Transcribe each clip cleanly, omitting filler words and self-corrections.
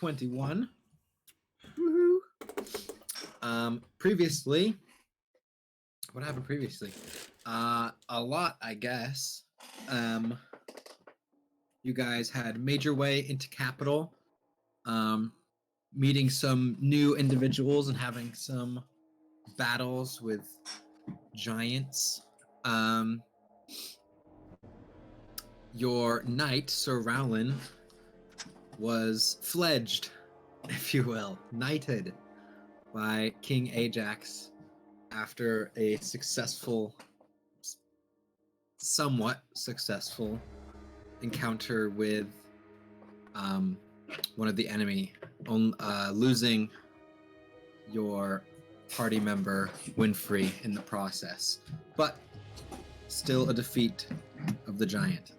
21. Woohoo! Previously, what happened previously? A lot, I guess. You guys had made your way into capital, meeting some new individuals and having some battles with giants. Your knight, Sir Rowland, was fledged, if you will, knighted by King Ajax after a somewhat successful encounter with one of the enemy, losing your party member Winfrey in the process, but still a defeat of the giant.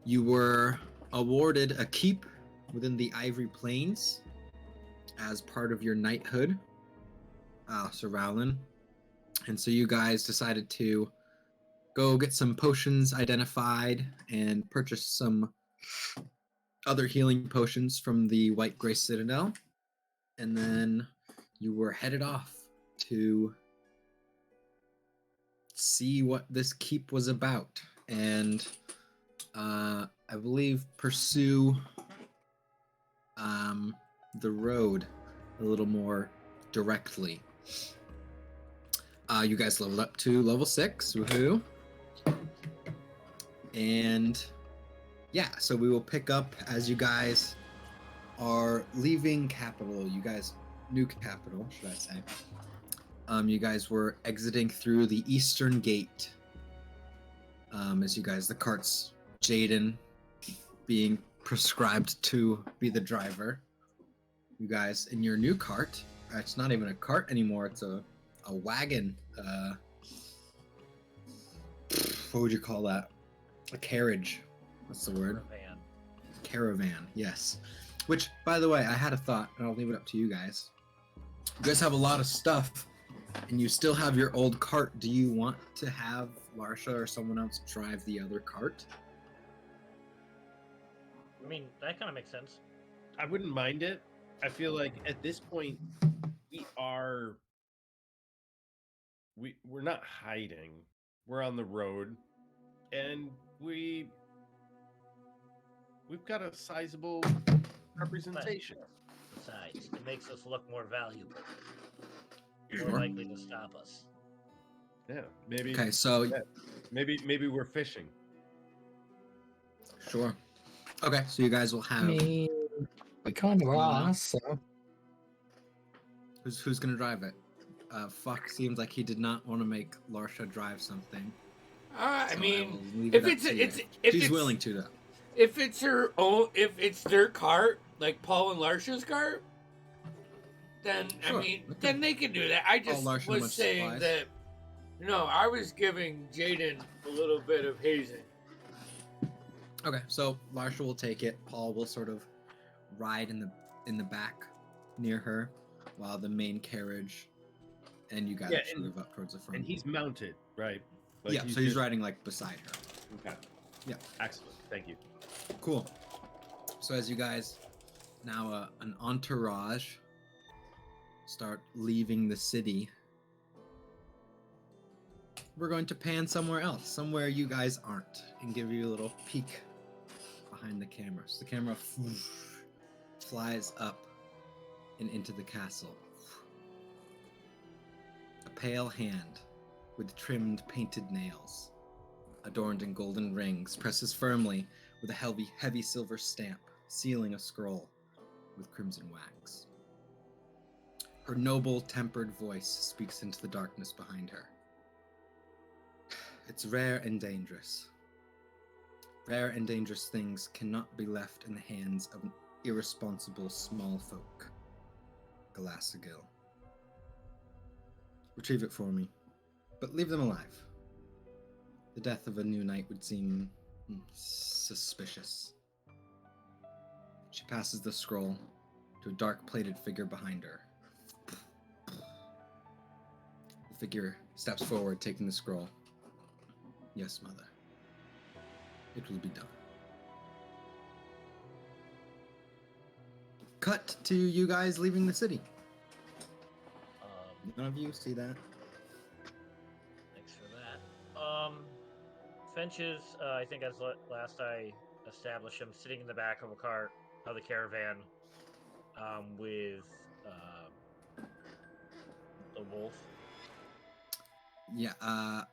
You were awarded a keep within the Ivory Plains as part of your knighthood, Sir Rowland. And so you guys decided to go get some potions identified and purchase some other healing potions from the White Grey Citadel. And then you were headed off to see what this keep was about. And I believe pursue the road a little more directly. You guys leveled up to level 6, woohoo. And yeah, so we will pick up as you guys are leaving capital. You guys, new capital, should I say. You guys were exiting through the eastern gate. As you guys, the cart's Jaden being prescribed to be the driver. You guys, in your new cart, it's not even a cart anymore, it's a wagon. What would you call that? A carriage. What's the word? Caravan, yes. Which, by the way, I had a thought, and I'll leave it up to you guys. You guys have a lot of stuff, and you still have your old cart. Do you want to have Larsha or someone else drive the other cart? I mean, that kind of makes sense. I wouldn't mind it. I feel like at this point, we're not hiding. We're on the road, and we've got a sizable representation. Besides, it makes us look more valuable. More likely to stop us. Yeah, maybe. Okay, so maybe we're fishing. Sure. Okay, so you guys will have. I mean, we kind of are, so. Who's gonna drive it? Fuck seems like he did not want to make Larsha drive something. I So mean, if she's willing to, though. If it's her own, if it's their cart, like Paul and Larsha's cart, then Sure, I mean, then they can do that. I just was saying supplies. that. No, I was giving Jaden a little bit of hazing. Okay, so Larsha will take it. Paul will sort of ride in the back near her, while the main carriage and you guys are sort of up towards the front. And he's mounted, right? Like so he's riding like beside her. Okay. Yeah. Excellent. Thank you. Cool. So as you guys now an entourage start leaving the city, we're going to pan somewhere else, somewhere you guys aren't, and give you a little peek behind the camera. So the camera flies up and into the castle. A pale hand with trimmed painted nails, adorned in golden rings, presses firmly with a heavy silver stamp, sealing a scroll with crimson wax. Her noble, tempered voice speaks into the darkness behind her. It's rare and dangerous. Rare and dangerous things cannot be left in the hands of an irresponsible small folk. Galasagil. Retrieve it for me, but leave them alive. The death of a new knight would seem suspicious. She passes the scroll to a dark-plated figure behind her. The figure steps forward, taking the scroll. Yes, mother. It will be done. cut to you guys leaving the city. Um, None of you see that. Thanks for that. Finch is, I think, as last I established him, sitting in the back of a cart of the caravan, with the wolf. Yeah,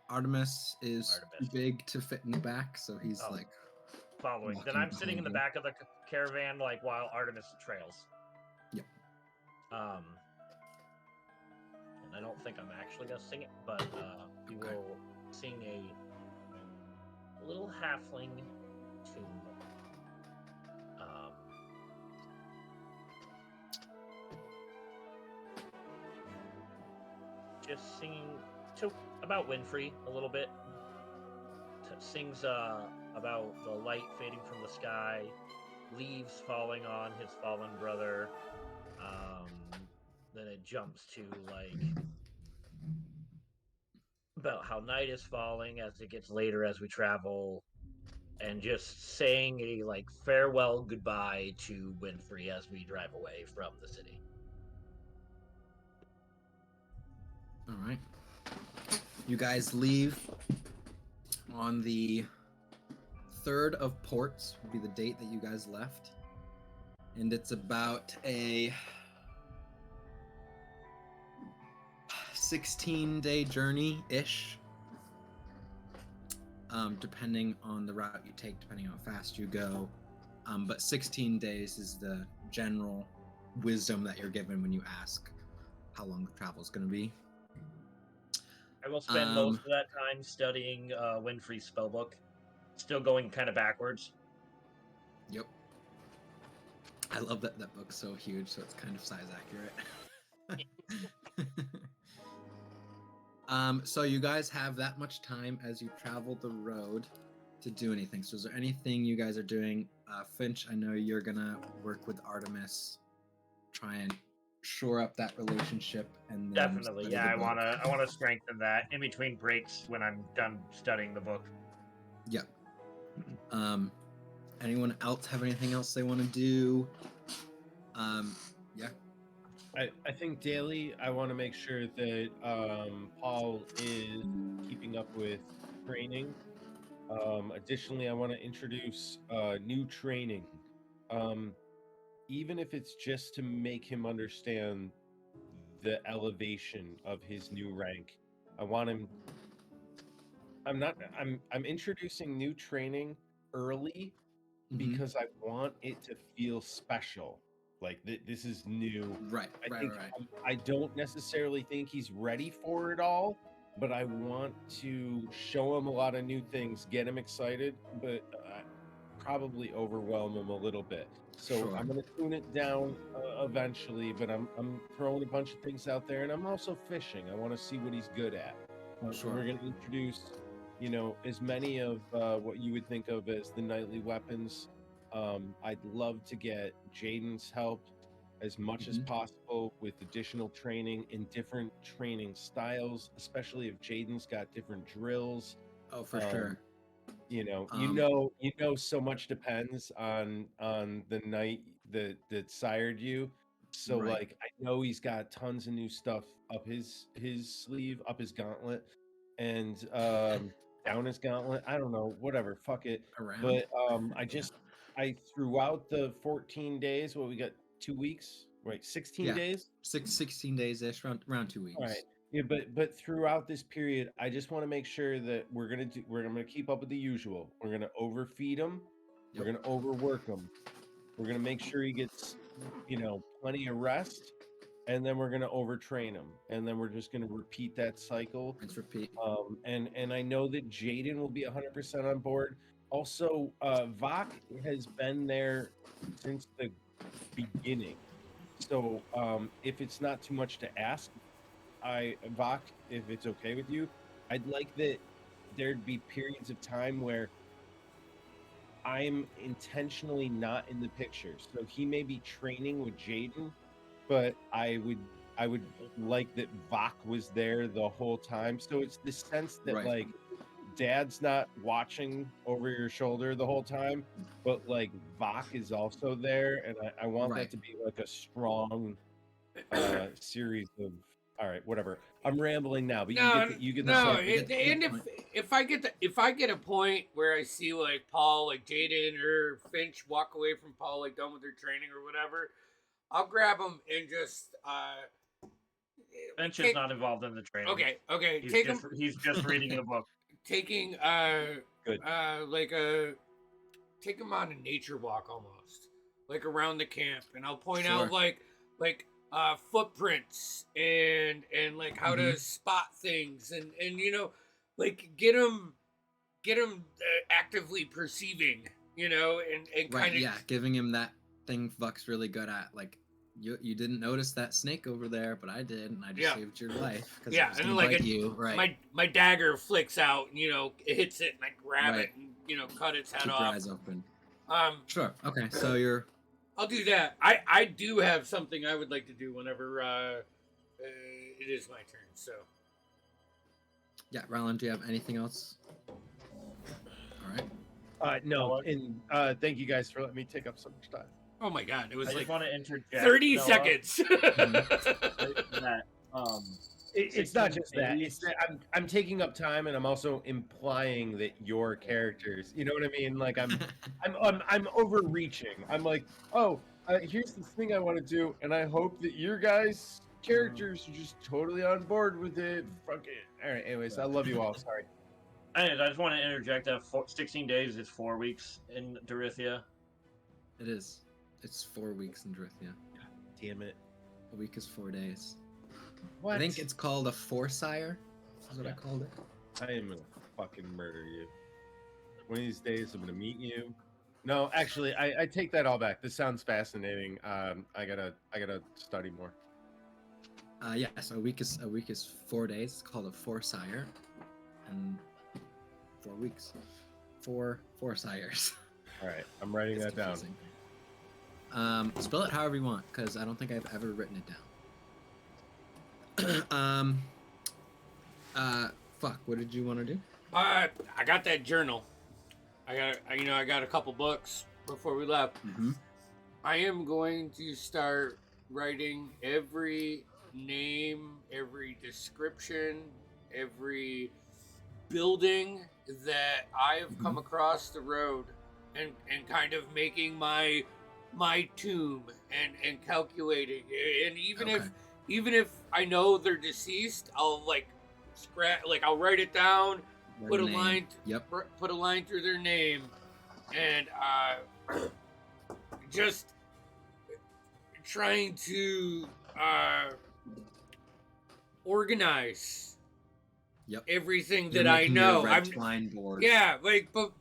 Artemis is Artemis. too big to fit in the back, so he's Oh. like Following. Then walking I'm sitting in the behind back of the caravan, like while Artemis trails. Yep. And I don't think I'm actually gonna sing it, but we Okay. will sing a little halfling tune. Just singing about Winfrey a little bit. Sings about the light fading from the sky, leaves falling on his fallen brother. Then it jumps to like about how night is falling as it gets later as we travel, and just saying a like farewell goodbye to Winfrey as we drive away from the city. All right. You guys leave on the 3rd of Ports, would be the date that you guys left. And it's about a 16-day journey-ish. Depending on the route you take, depending on how fast you go. But 16 days is the general wisdom that you're given when you ask how long the travel is going to be. I will spend most of that time studying Winfrey's spellbook, still going kind of backwards. Yep. I love that book's so huge, so it's kind of size accurate. So you guys have that much time as you travel the road to do anything. So is there anything you guys are doing? Finch, I know you're gonna work with Artemis, try and shore up that relationship, and then Definitely, study yeah. the I book. wanna strengthen that in between breaks when I'm done studying the book. Yep. Anyone else have anything else they want to do? Yeah. I think daily I want to make sure that Paul is keeping up with training. Additionally, I want to introduce new training, even if it's just to make him understand the elevation of his new rank. I want him. I'm introducing new training early Mhm. because I want it to feel special. Like this is new. Right. Right. I don't necessarily think he's ready for it all, but I want to show him a lot of new things, get him excited, but probably overwhelm him a little bit. So Sure. I'm going to tune it down eventually, but I'm throwing a bunch of things out there, and I'm also fishing. I want to see what he's good at. So Sure. we're going to introduce, as many of what you would think of as the knightly weapons. I'd love to get Jaden's help as much as possible with additional training in different training styles, especially if Jaden's got different drills. Oh, for sure. So much depends on the knight that sired you. So Right. like I know he's got tons of new stuff up his sleeve, up his gauntlet, and down his gauntlet. I don't know, whatever, fuck it. Around. But I throughout the 14 days, we got 2 weeks, right? 16 Yeah. days. 16 days ish, around 2 weeks. All right. Yeah, but throughout this period, I just want to make sure that we're gonna keep up with the usual. We're gonna overfeed him. We're Yep. gonna overwork him. We're gonna make sure he gets, plenty of rest, and then we're gonna overtrain him, and then we're just gonna repeat that cycle. Let's repeat. And I know that Jaden will be 100% on board. Also, Vok has been there since the beginning. So if it's not too much to ask, Vok, if it's okay with you, I'd like that there'd be periods of time where I'm intentionally not in the picture. So he may be training with Jaden, but I would like that Vok was there the whole time. So it's the sense that Right. like Dad's not watching over your shoulder the whole time, but like Vok is also there, and I want Right. that to be like a strong series of. All right, whatever. I'm rambling now, but you get the no. point. And if I get a point where I see like Paul, like Jaden or Finch walk away from Paul, like done with their training or whatever, I'll grab them and just Finch is not involved in the training. Okay. He's just reading the book. Taking Good. take him on a nature walk almost, like around the camp, and I'll point Sure. out like footprints and like how to spot things and like get him actively perceiving, and Right. kind of Yeah. Giving him that thing Vuk's really good at. Like, you didn't notice that snake over there, but I did, and I just saved your life because it was and gonna like bite you. Right. my dagger flicks out, and, it hits it, and I grab Right. it and cut its head Keep off. your eyes open. Sure. Okay. So I'll do that. I do have something I would like to do whenever it is my turn. So yeah, Rylan, do you have anything else? All right. No, and thank you guys for letting me take up so much time. oh my god, it was I like just want to interject. 30 Noah, seconds. that It's not just that. days. It's that I'm taking up time, and I'm also implying that your characters. You know what I mean? Like I'm overreaching. I'm like, oh, here's this thing I want to do, and I hope that your guys' characters are just totally on board with it. Fuck it. All right. Anyways, I love you all. Sorry. Anyways, I just want to interject that 16 days is 4 weeks in Dorithian. It is. It's 4 weeks in Dorithian. Damn it. A week is 4 days. What? I think it's called a foresire. That's what I called it. I am gonna fucking murder you. One of these days, I'm gonna meet you. No, actually, I take that all back. This sounds fascinating. I gotta study more. Yeah. So a week is 4 days. It's called a foresire, and 4 weeks. 4 sires. All right, I'm writing It's that down. confusing. Spell it however you want, because I don't think I've ever written it down. Fuck. What did you want to do? I got that journal. I got a couple books before we left. Mm-hmm. I am going to start writing every name, every description, every building that I have come across the road, and kind of making my tomb and calculating. And even if I know they're deceased, I'll I'll write it down, put a line through their name, and just trying to organize everything You're that I making your know. red twine board. But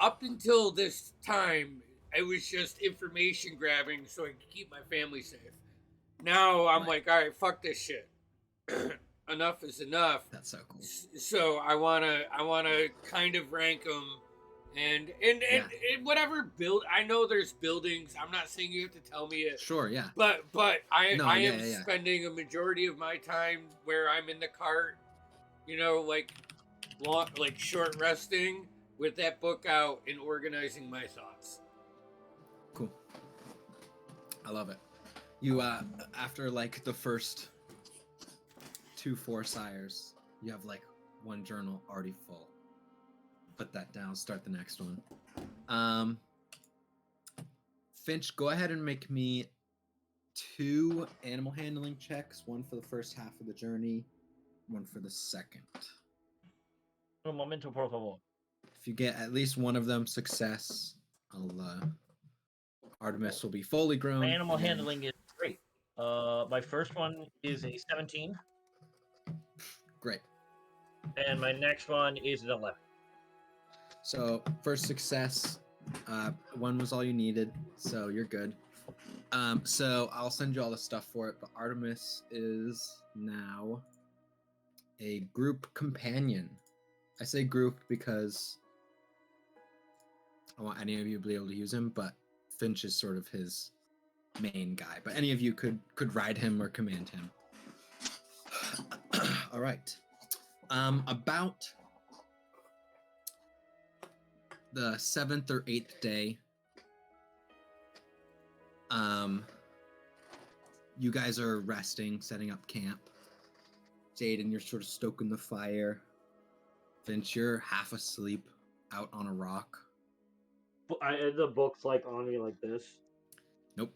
up until this time, it was just information grabbing so I could keep my family safe. Now I'm like, all right, fuck this shit. Enough is enough. That's so cool. So I wanna kind of rank them, and whatever build. I know there's buildings. I'm not saying you have to tell me it. Sure. Yeah. But I am spending a majority of my time where I'm in the cart, like short resting with that book out and organizing my thoughts. Cool. I love it. You after like the first 2 foresires, you have like one journal already full. Put that down. Start the next one. Finch, go ahead and make me 2 animal handling checks. One for the first half of the journey, one for the second. Un momento, por favor. If you get at least one of them success, Artemis will be fully grown. My animal handling is great. My first one is a 17. Great. And my next one is an 11. So first success, 1 was all you needed, so you're good. So I'll send you all the stuff for it, but Artemis is now a group companion. I say group because I want any of you to be able to use him, but Finch is sort of his main guy. But any of you could ride him or command him. All right. About the 7th or 8th day, You guys are resting, setting up camp. Jaden, you're sort of stoking the fire. Finch, you're half asleep out on a rock. The book's like on me like this. Nope.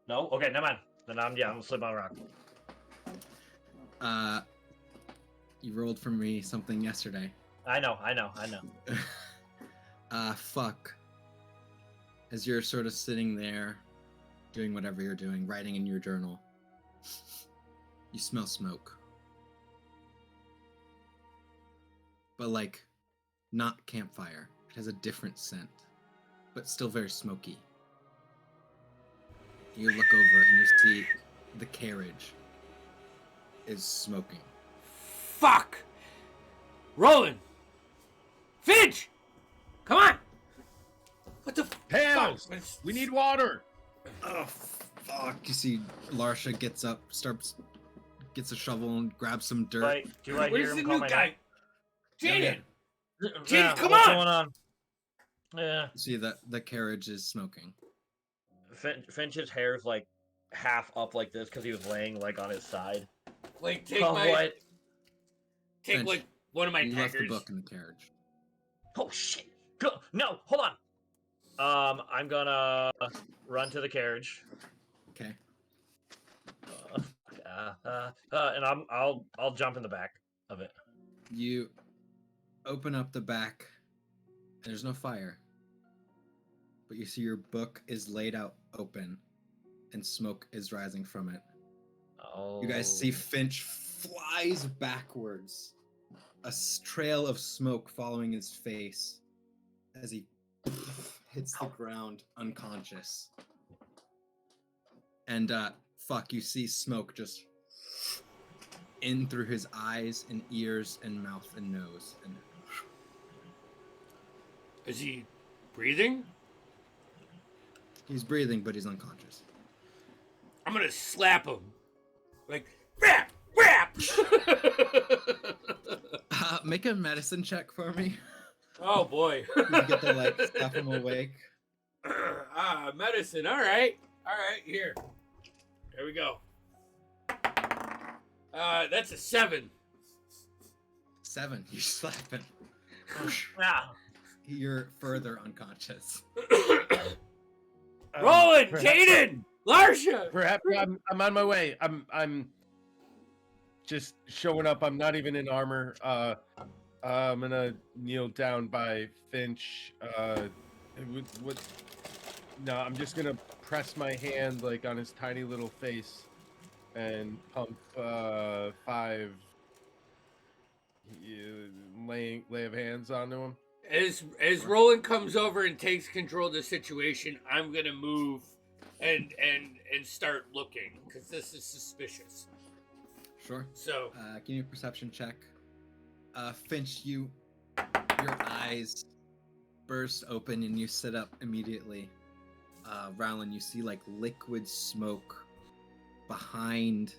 No? Okay, never mind. Then I'm asleep on a rock. You rolled for me something yesterday. I know. Fuck. As you're sort of sitting there, doing whatever you're doing, writing in your journal, you smell smoke. But like, not campfire. It has a different scent, but still very smoky. You look over and you see the carriage is smoking. Fuck! Roland! Finch! Come on! What the Tails! fuck? We need water! Oh, fuck. You see Larsha gets up, gets a shovel and grabs some dirt. Right? Do I Where's hear the him call new my guy? Jaden! name? Jaden, come what's on! going on? Yeah. You see that the carriage is smoking. Finch's hair's like half up like this because he was laying like on his side. Like, take What? Take, like, one of my You left the daggers. book in the carriage. Oh shit! Go! No, hold on. I'm gonna run to the carriage. Okay. And I'll jump in the back of it. You open up the back, and there's no fire. But you see your book is laid out open, and smoke is rising from it. Oh. You guys see Finch flies backwards, a trail of smoke following his face as he hits the ground unconscious. And fuck, you see smoke just in through his eyes and ears and mouth and nose. And Is he breathing? he's breathing, but he's unconscious. I'm gonna slap him. Like, rap! Rap! Make a medicine check for me. Oh boy. You get to like slap him awake. Medicine. All right, here. There we go. That's a 7. 7. You slap him. Ah. You're further unconscious. Roland, Perhaps- Jaden, Larsha. Perhaps I'm on my way. I'm just showing up. I'm not even in armor. I'm gonna kneel down by Finch. No, I'm just gonna press my hand like on his tiny little face and pump 5 lay of hands onto him. As Roland comes over and takes control of the situation, I'm gonna move and start looking because this is suspicious. Sure. So Give me a perception check. Finch, your eyes burst open and you sit up immediately. Rowland, you see like liquid smoke behind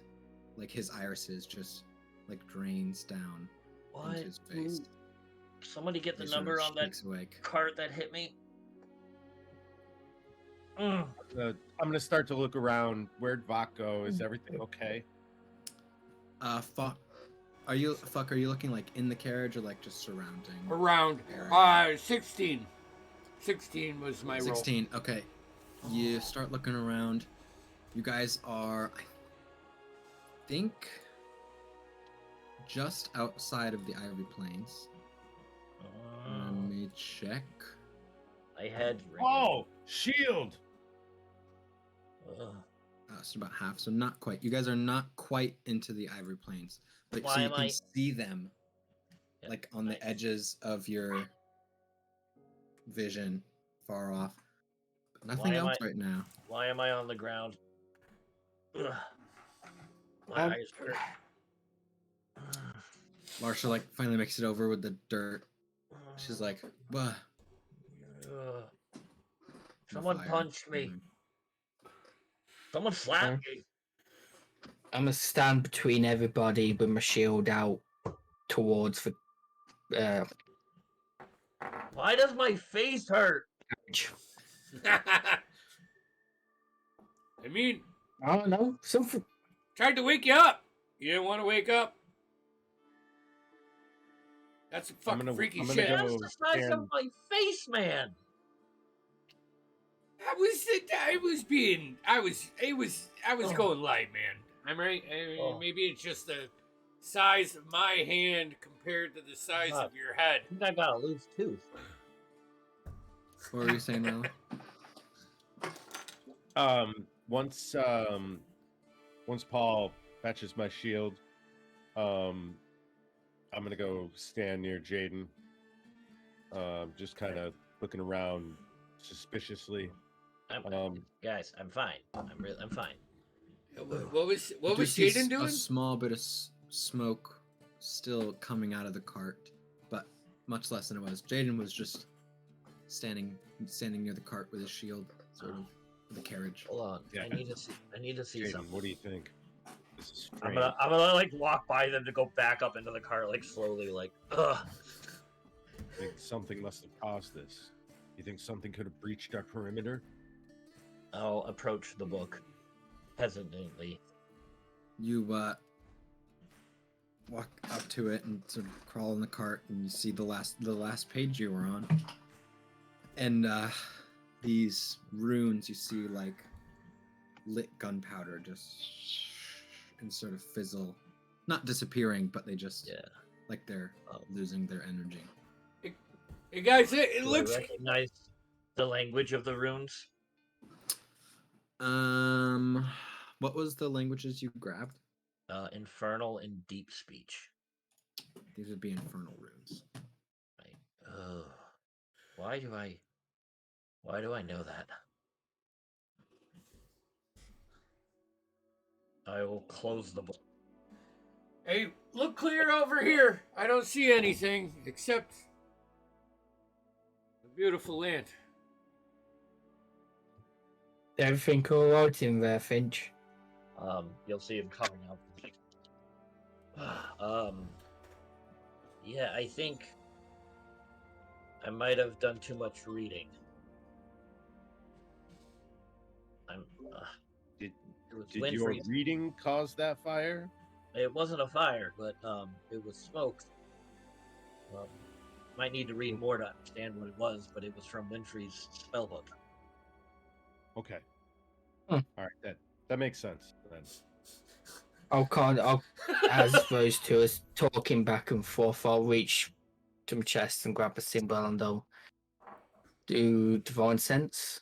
like his irises just like drains down into his face. Somebody get the He sort of number on that shakes awake. cart that hit me. I'm gonna start to look around. Where'd Vok go? Is everything okay? Fuck. Are you looking like in the carriage or like just surrounding? around area? 16. 16 was my roll. 16. Okay. You start looking around. You guys are, I think, just outside of the Ivory Plains. Let me check. My head's ringing. Oh, shield! So about half. So not quite. You guys are not quite into the Ivory Plains, but Why so you am can I- see them, Yeah, like on nice. the edges of your vision, far off. Nothing Why am else I- right now. Why am I on the ground? Ugh. My eyes hurt. Marsha like finally makes it over with the dirt. She's like, "Bah." Ugh. Someone fire. punched me. Someone slapped me. I'm gonna stand between everybody with my shield out towards the Why does my face hurt? carriage. I mean, I don't know. Something. tried to wake you up. You didn't want to wake up. That's some fucking freaky I'm gonna shit. go That's the size of stand- my face, man. I was going light, man. I'm right. I mean, Oh. maybe it's just the size of my hand compared to the size Huh. of your head. I think I got a loose tooth. What were you saying, Riley? Once Paul fetches my shield, I'm gonna go stand near Jaden, just kind of looking around suspiciously. Guys, I'm fine. I'm fine. What was You do see Jaden doing? A small bit of smoke still coming out of the cart, but much less than it was. Jaden was just standing near the cart with his shield, sort of, with the carriage. Hold on. Yeah. I need to see Jaden, something. what do you think? This is I'm strange. gonna like walk by them to go back up into the cart like slowly, like ugh. I think something must have caused this. You think something could have breached our perimeter? I'll approach the book hesitantly. You walk up to it and sort of crawl in the cart, and you see the last page you were on, and these runes you see like lit gunpowder just and sort of fizzle, not disappearing, but they just like they're losing their energy. Hey guys, it Do looks. I recognize the language of the runes. What was the languages you grabbed? Infernal and deep speech. These would be infernal runes. Right. Oh, why do I know that? I will close the book. Hey, look clear over here. I don't see anything except the beautiful land. Everything all right in there, Finch? You'll see him coming out. Yeah, I think I might have done too much reading. Did It was your Winfrey's. reading cause that fire? It wasn't a fire, but it was smoke. Might need to read more to understand what it was, but it was from Winfrey's spellbook. Okay. Hmm. All right, that makes sense. Then. As those two are talking back and forth, I'll reach to my chest and grab a symbol and I'll do divine sense.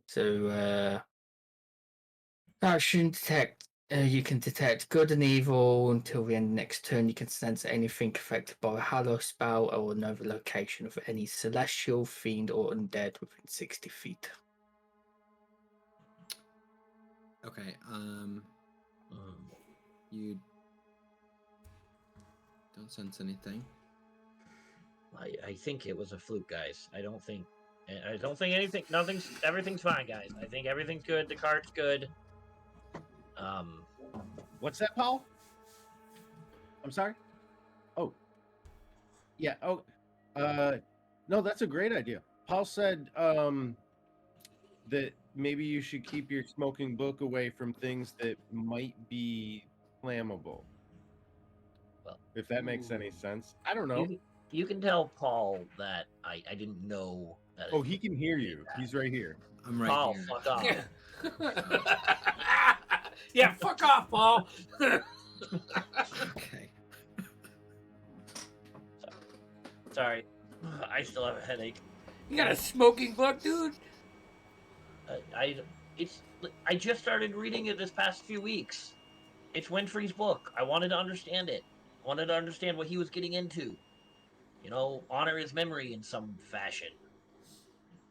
So action detect. You can detect good and evil until the end of next turn. You can sense anything affected by a hallow spell or know the location of any celestial, fiend, or undead within 60 feet. Okay. You don't sense anything. I think it was a fluke, guys. I don't think anything. Everything's fine, guys. I think everything's good. The cart's good. What's that, Paul? I'm sorry? Oh. Yeah, no, that's a great idea. Paul said that maybe you should keep your smoking book away from things that might be flammable. Well, if that makes any sense. I don't know. You can tell Paul that I didn't know that. Oh, he can hear you. He's right here. I'm right Paul, here. fuck off. Yeah, fuck off, Paul. Okay. Sorry, I still have a headache. You got a smoking book, dude? I just started reading it this past few weeks. It's Winfrey's book. I wanted to understand it. I wanted to understand what he was getting into. You know, honor his memory in some fashion.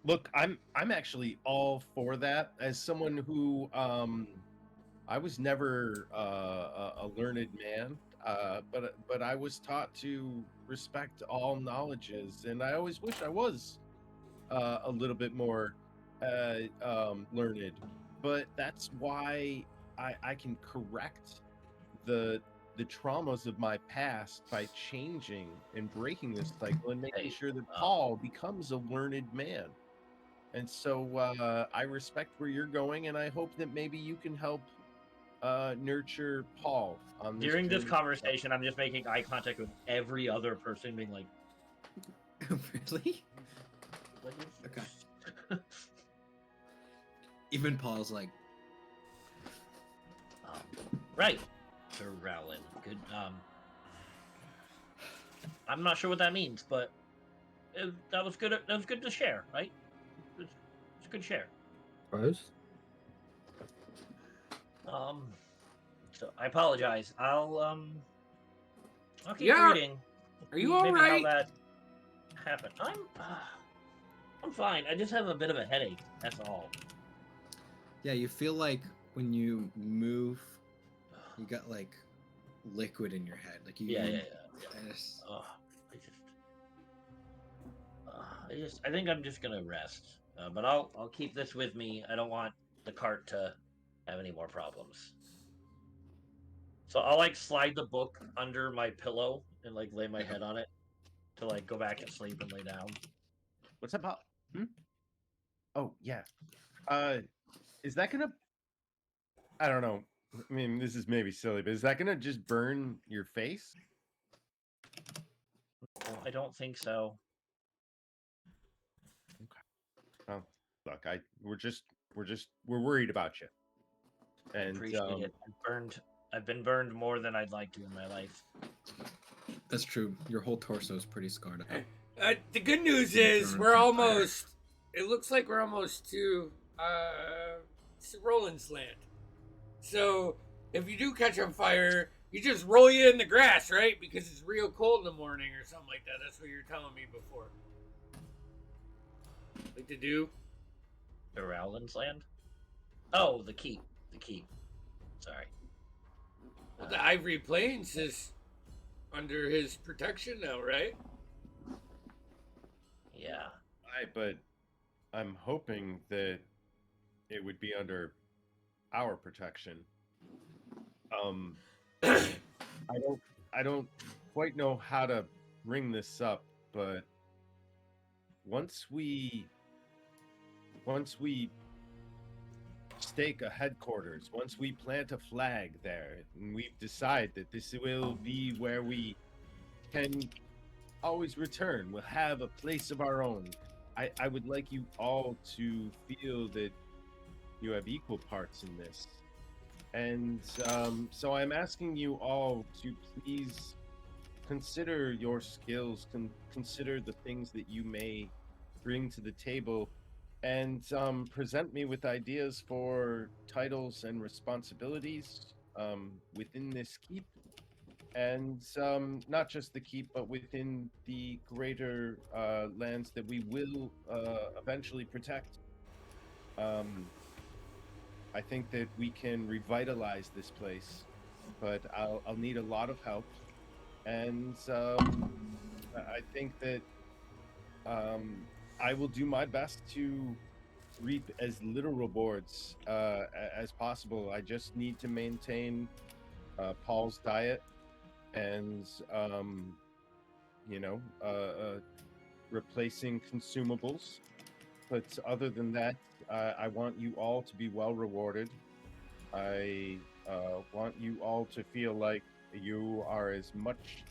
Look, I'm actually all for that. As someone who I was never a learned man, but I was taught to respect all knowledges, and I always wish I was a little bit more learned. But that's why I can correct the traumas of my past by changing and breaking this cycle and making sure that Paul becomes a learned man. And so I respect where you're going, and I hope that maybe you can help nurture Paul on this During this journey. conversation, I'm just making eye contact with every other person, being like, Really? Okay. Even Paul's like, right, Sir Rowland. Good. I'm not sure what that means, but that was good. That was good to share, right? It's a good share. Rose? So I apologize. I'll keep Yeah. reading. Are you See all maybe how right? that happened. I'm fine. I just have a bit of a headache. That's all. yeah, you feel like when you move, you got like liquid in your head. Like you. Yeah. and it's- I think I'm just gonna rest. But I'll keep this with me. I don't want the cart to have any more problems. So I'll like slide the book under my pillow and like lay my head on it to like go back to sleep and lay down. What's up, Paul? Oh yeah. Is that gonna? I don't know. I mean, this is maybe silly, but is that gonna just burn your face? Well, I don't think so. Oh, look, we're worried about you. I And appreciate it. I've been burned more than I'd like to in my life. That's true. Your whole torso is pretty scarred up. The good news is we're almost. It looks like we're almost to Roland's land. So if you do catch on fire, you just roll you in the grass, right? Because it's real cold in the morning or something like that. That's what you were telling me before. Like to do? The Rowland's land? Oh, the keep. The keep. Sorry. Well, the Ivory Plains is under his protection now, right? Yeah. but I'm hoping that it would be under our protection. I don't quite know how to bring this up, but once we stake a headquarters, once we plant a flag there, and we decide that this will be where we can always return, we'll have a place of our own. I would like you all to feel that you have equal parts in this. And so I'm asking you all to please consider your skills, consider the things that you may bring to the table, and present me with ideas for titles and responsibilities within this keep. And not just the keep, but within the greater lands that we will eventually protect. I think that we can revitalize this place, but I'll need a lot of help. And I think that I will do my best to reap as little rewards as possible. I just need to maintain Paul's diet and, replacing consumables. But other than that, I want you all to be well rewarded. I want you all to feel like you are as much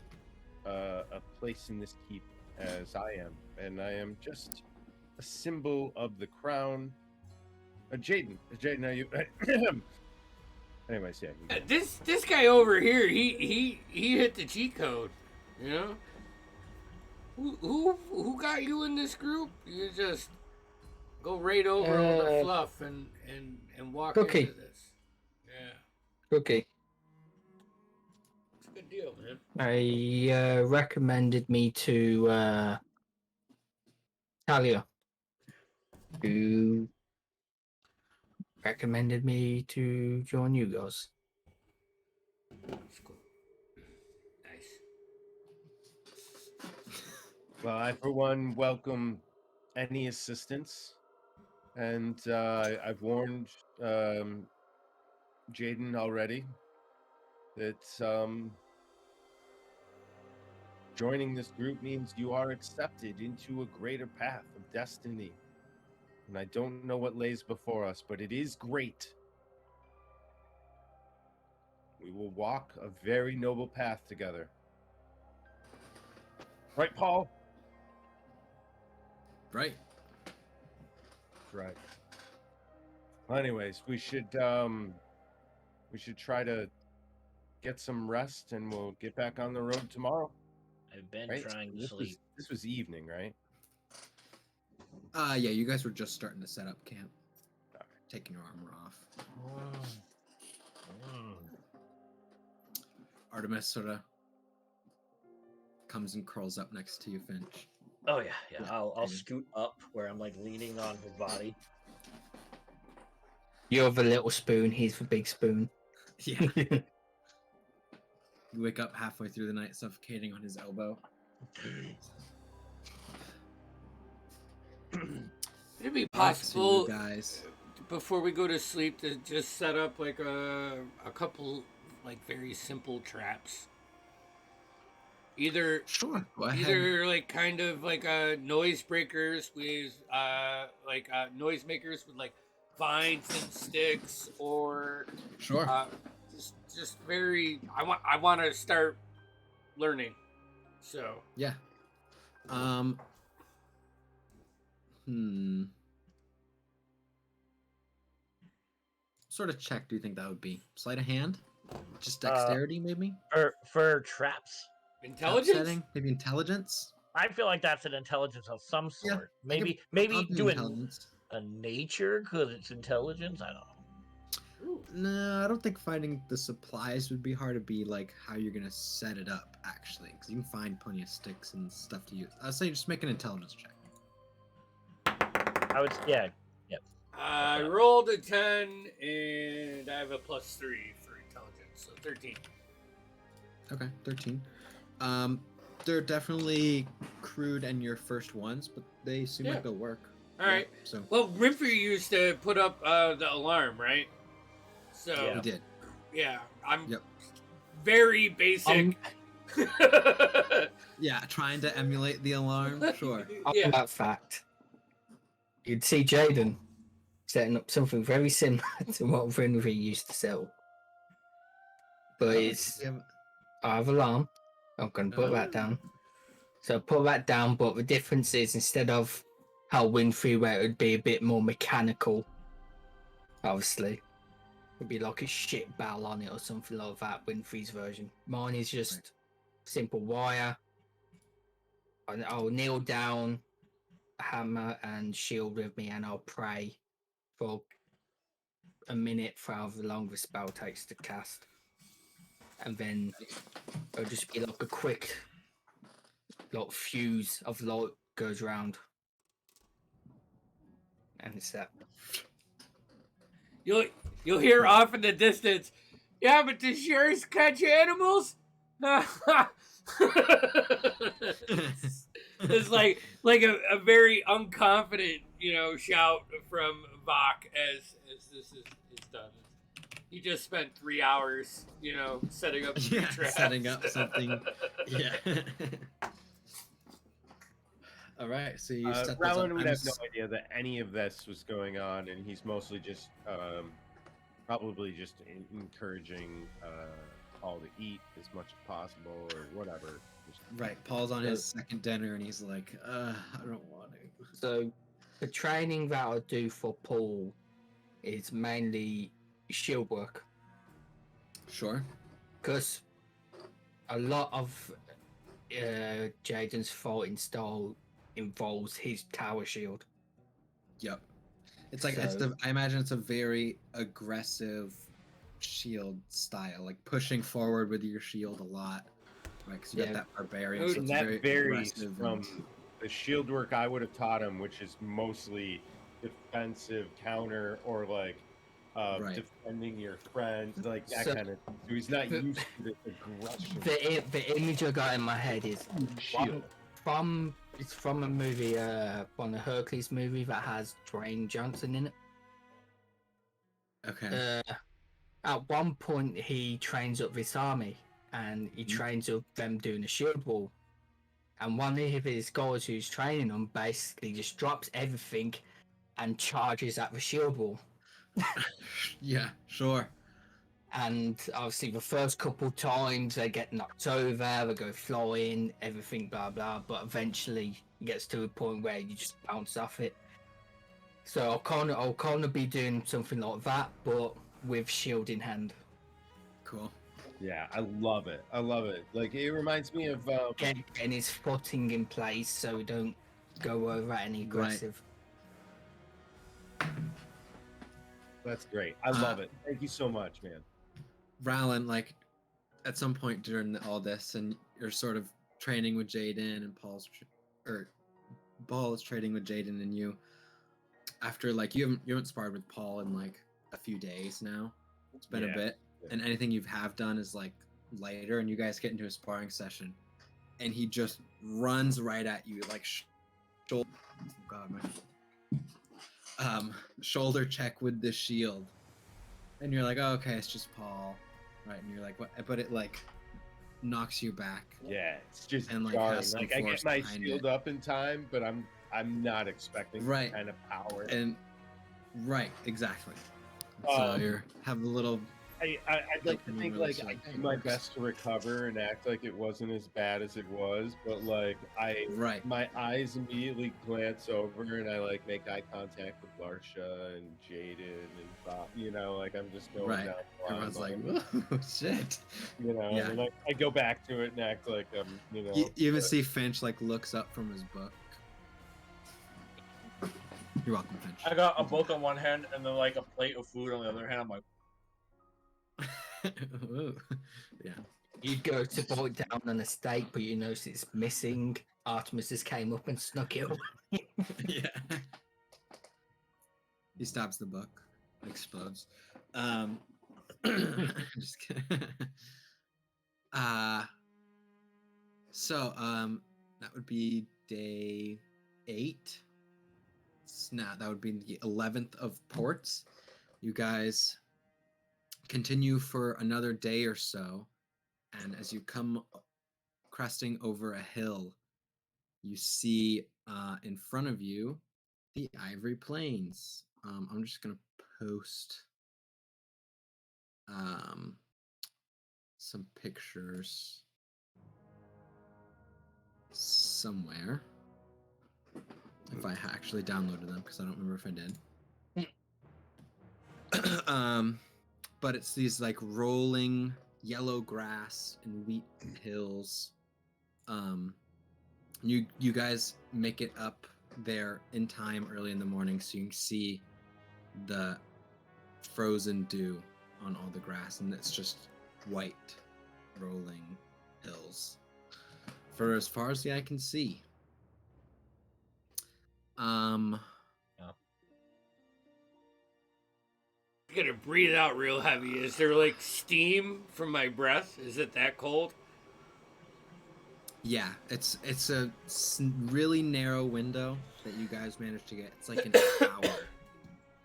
a place in this keep as I am, and I am just a symbol of the crown. Jaden, are you? Anyways, yeah. This guy over here, he hit the cheat code, you know. Who got you in this group? You just go right over all the fluff and walk Cookie. into this. Yeah, Cookie. it's a good deal, man. I recommended me to Talia, who recommended me to join you guys. That's cool. Nice. Well, I for one welcome any assistance, and I've warned Jaden already that joining this group means you are accepted into a greater path of destiny. and I don't know what lays before us, but it is great. We will walk a very noble path together. Right, Paul? Right. Right. Well, anyways, we should try to get some rest, and we'll get back on the road tomorrow. I've been Right? trying to This sleep. was evening, right? Yeah, you guys were just starting to set up camp. Taking your armor off. Artemis sort of comes and curls up next to you, Finch. Oh yeah. I'll David. scoot up where I'm like leaning on his body. You're the little spoon, he's the big spoon. Yeah. You wake up halfway through the night, suffocating on his elbow. Would it be Back to you possible guys. before we go to sleep to just set up like a couple like very simple traps? Either Go ahead. either like kind of like noise breakers with noise makers with like vines and sticks, or Sure. just very I want to start learning. So Yeah. Sort of check do you think that would be? Sleight of hand? Just dexterity, maybe? For traps. Trap intelligence. setting? Maybe intelligence? I feel like that's an intelligence of some Yeah, sort. I can- Maybe I'll do do intelligence. a nature because it's intelligence. I don't know. Ooh. No, I don't think finding the supplies would be hard. To be like how you're gonna set it up, actually, because you can find plenty of sticks and stuff to use. I'd say just make an intelligence check. I would, yeah. I rolled a 10 and I have a +3 for intelligence, so 13. Okay, 13. They're definitely crude and your first ones, but they seem Yeah. like they'll work. All right. So Well, Rimfrey used to put up the alarm, right? So we Yeah. did. yeah, I'm Yep. very basic. Yeah, trying to emulate the alarm. Sure. On Yeah. that fact, you'd see Jaden setting up something very similar to what Renry used to sell. But it's I have alarm. I'm going to put that down. So put that down, but the difference is instead of how Winfrey, where it would be a bit more mechanical, obviously, it'd be like a shit bell on it or something like that, Winfrey's version. Mine is just simple wire. I'll kneel down, hammer and shield with me, and I'll pray for a minute for however long the spell takes to cast. And then it'll just be like a quick like fuse of light goes round. And it's that. You'll hear off in the distance. Yeah, but does yours catch animals? It's like a very unconfident, shout from Vok as this is done. He just spent 3 hours, setting up traps. Setting up something. Yeah. All right, so you set this up. Rowan would have no idea that any of this was going on, and he's mostly just probably just encouraging Paul to eat as much as possible or whatever. Right, Paul's on his second dinner, and he's like, I don't want to. So the training that I'll do for Paul is mainly shield work. Sure. Because a lot of Jaden's fighting style involves his tower shield. Yep. It's like So- I imagine it's a very aggressive shield style, like pushing forward with your shield a lot. Right, because you Yeah. got that barbarian. So And it's that very varies aggressive from and- the shield work I would have taught him, which is mostly defensive counter or like Right. defending your friends, like that So- kind of. So he's not the- used to this aggression. The image I got in my head is shield. it's from a movie, one of Hercules movie that has Dwayne Johnson in it. Okay. At one point, he trains up this army, and he trains up them doing a shield wall. And one of his guys who's training them basically just drops everything and charges at the shield wall. Yeah, sure. And obviously, the first couple times they get knocked over, they go flying, everything, blah blah. But eventually, it gets to a point where you just bounce off it. So I'll kind of be doing something like that, but with shield in hand. Cool. Yeah, I love it. I love it. Like it reminds me of Getting his footing in place so we don't go over any aggressive. that's great. I love it. Thank you so much, man. Rowland, like at some point during all this, and you're sort of training with Jaden, and Paul is trading with Jaden and you. After like you haven't sparred with Paul in like a few days now. It's been a bit, and anything you have done is like lighter, and you guys get into a sparring session, and he just runs right at you like shoulder. Oh God, shoulder check with the shield, and you're like, oh, okay, it's just Paul, right? And you're like, what? But it like knocks you back. Yeah, it's just And, like, jarring. has some Like I force get my behind shield it. up in time, but I'm not expecting Right. that kind of power. And right, exactly. So you have a little. I'd like to think really like I slow. do my best to recover and act like it wasn't as bad as it was, but like Right. my eyes immediately glance over and I like make eye contact with Larsha and Jaden and Bob. You know, like I'm just going Right. down. Everyone's like, line, oh shit. you know, Yeah. and I go back to it and act like you know. You even but- see Finch like looks up from his book. You're welcome, Finch. I got a book on one hand and then like a plate of food on the other hand. I'm like, Ooh. Yeah. You go to bite down on a steak, but you notice it's missing. Artemis just came up and snuck it away. Yeah. He stops the book, explodes. Just kidding. So that would be day 8. No, that would be the 11th of ports. You guys continue for another day or so, and as you come cresting over a hill, you see in front of you the Ivory Plains. I'm just gonna post some pictures somewhere if I actually downloaded them, because I don't remember if I did. But it's these like rolling yellow grass and wheat hills. You guys make it up there in time early in the morning, so you can see the frozen dew on all the grass, and it's just white rolling hills for as far as the eye can see. I'm gonna breathe out real heavy. Is there like steam from my breath? Is it that cold? Yeah, it's a really narrow window that you guys managed to get. It's like an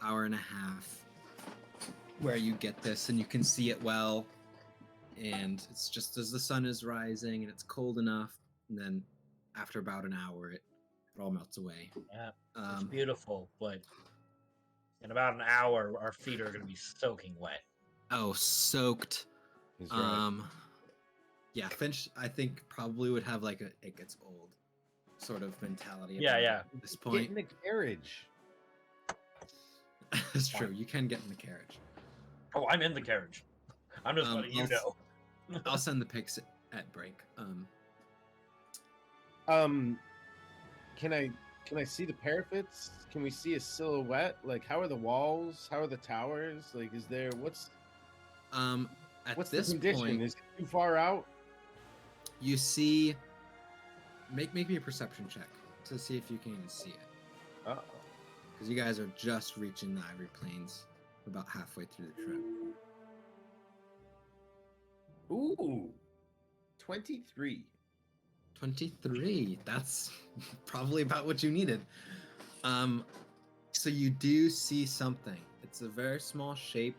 hour and a half where you get this, and you can see it well. And it's just as the sun is rising, and it's cold enough, and then after about an hour, it all melts away. yeah, it's beautiful, but in about an hour, our feet are going to be soaking wet. Oh, soaked. He's right. Yeah, Finch, I think probably would have like it gets old sort of mentality. Yeah, about yeah. it At this Get point, in the carriage. it's true. You can get in the carriage. Oh, I'm in the carriage. I'm just letting you know. I'll send the pics at break. Can I see the parapets? Can we see a silhouette? Like, how are the walls? How are the towers? Like, is there At what's this the condition? point, Is it too far out? you see. Make me a perception check to see if you can even see it, Uh-oh. because you guys are just reaching the Ivory Plains, about halfway through the trip. Ooh, 23. 23. That's probably about what you needed. So you do see something. It's a very small shape.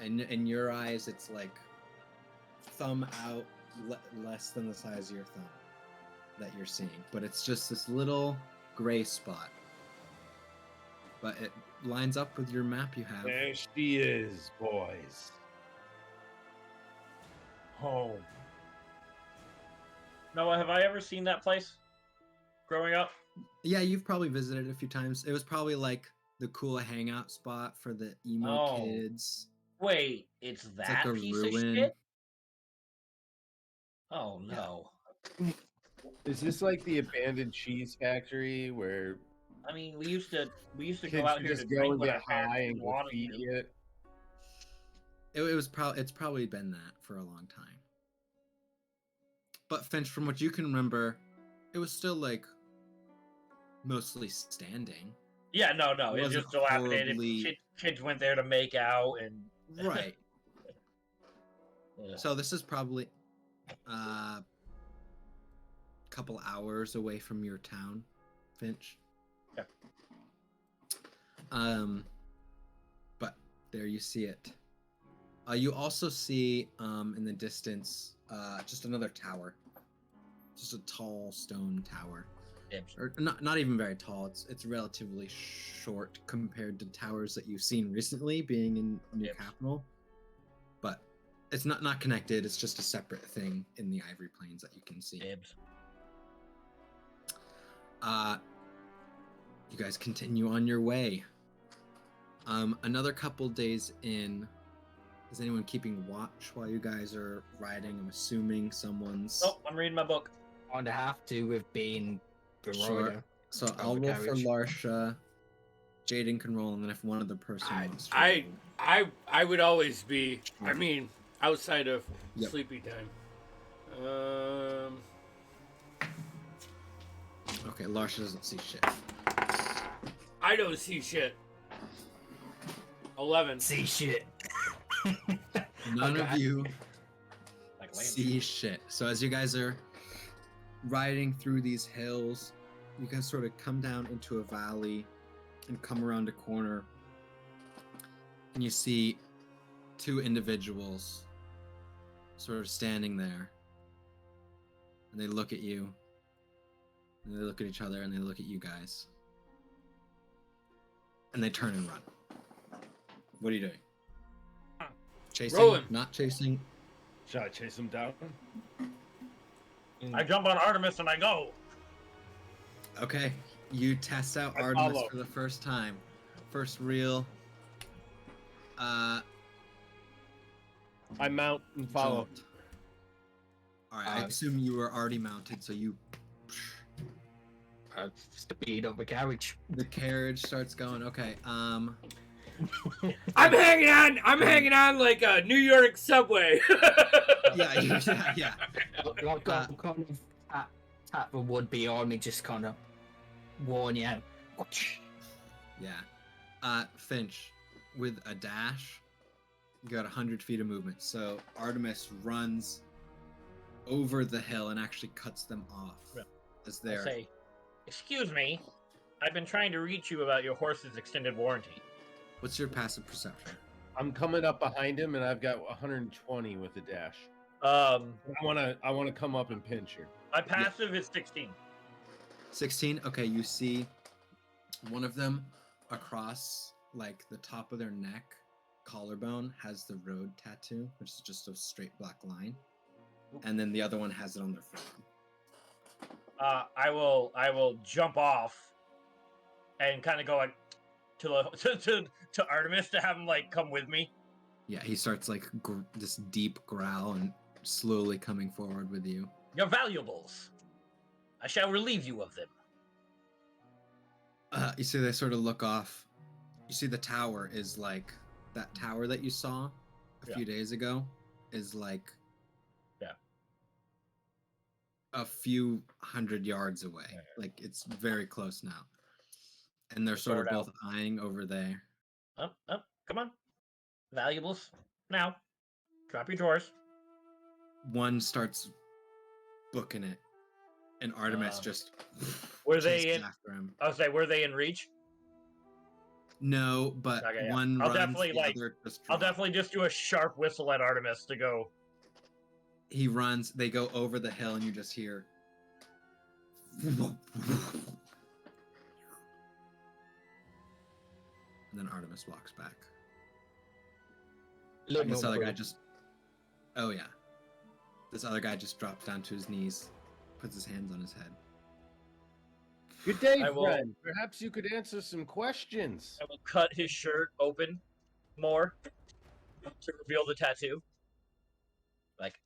In your eyes, it's like thumb out, less than the size of your thumb that you're seeing. But it's just this little gray spot. but it lines up with your map you have. There she is, boys. Home. Noah, have I ever seen that place growing up? Yeah, you've probably visited it a few times. It was probably like the cool hangout spot for the emo Oh. kids. Wait, it's It's that like a piece ruin. of shit? Oh no. Is this like the abandoned cheese factory where I mean, we used to go kids out would here to just go drink and when get our parents high and didn't want us graffiti to. it? It's probably been that for a long time. But Finch, from what you can remember, it was still like mostly standing. Yeah, no, It it's wasn't just dilapidated. horribly- Kids went there to make out and Right. Yeah. So this is probably a couple hours away from your town, Finch. Yeah. But there you see it. You also see in the distance just another tower, just a tall stone tower, or not even very tall. It's relatively short compared to towers that you've seen recently, being in New Capital. But it's not connected. It's just a separate thing in the Ivory Plains that you can see. You guys continue on your way. Another couple days in. Is anyone keeping watch while you guys are riding? I'm assuming someone's. Oh, I'm reading my book. On the have to with being the Sure. rider. So Oh, I'll the roll for carriage. Larsha. Jaden can roll, and then if one other person wants to. I would always be. I mean, outside of Yep. sleepy time. Okay, Larsha doesn't see shit. I don't see shit. 11. See shit. None of you Like see shit. So as you guys are riding through these hills, you can sort of come down into a valley and come around a corner, and you see two individuals sort of standing there, and they look at you, and they look at each other, and they look at you guys, and they turn and run. What are you doing? Chasing? Rolling. Not chasing? Should I chase him down? I jump on Artemis and I go. Okay, you test out I Artemis follow. for the first time. First real I mount and follow. jaunt. Alright, I assume you were already mounted, so you Speed of the carriage. the carriage starts going. Okay, I'm hanging on. I'm hanging on like a New York subway. yeah. I've got kind of tap the wood beyond me, just kind of warn you out. Yeah. Finch, with a dash, you got 100 feet of movement. So Artemis runs over the hill and actually cuts them off as I they're. say, excuse me, I've been trying to reach you about your horse's extended warranty. What's your passive perception? I'm coming up behind him, and I've got 120 with a dash. I I wanna come up and pinch her. My passive is 16. 16. Okay, you see one of them across like the top of their neck collarbone has the road tattoo, which is just a straight black line, and then the other one has it on their forearm. I will jump off and kind of go like to Artemis to have him like come with me. Yeah, he starts like this deep growl and slowly coming forward with you. Your valuables. I shall relieve you of them. You see, they sort of look off. You see, the tower is like that tower that you saw a few days ago is like a few hundred yards away. Like it's very close now, and they're sort of both eyeing over there. Up, come on. Valuables. Now. Drop your drawers. One starts booking it, and Artemis just were they chases in? after him. I was say, were they in reach? No, but Okay, one I'll runs, definitely the other just I'll drops. definitely just do a sharp whistle at Artemis to go. He runs. They go over the hill, and you just hear. And then Artemis walks back. Look, And this no other guy clue. just. Oh, yeah. This other guy just drops down to his knees, puts his hands on his head. Good day, I will- friend. Perhaps you could answer some questions. I will cut his shirt open more to reveal the tattoo. Like,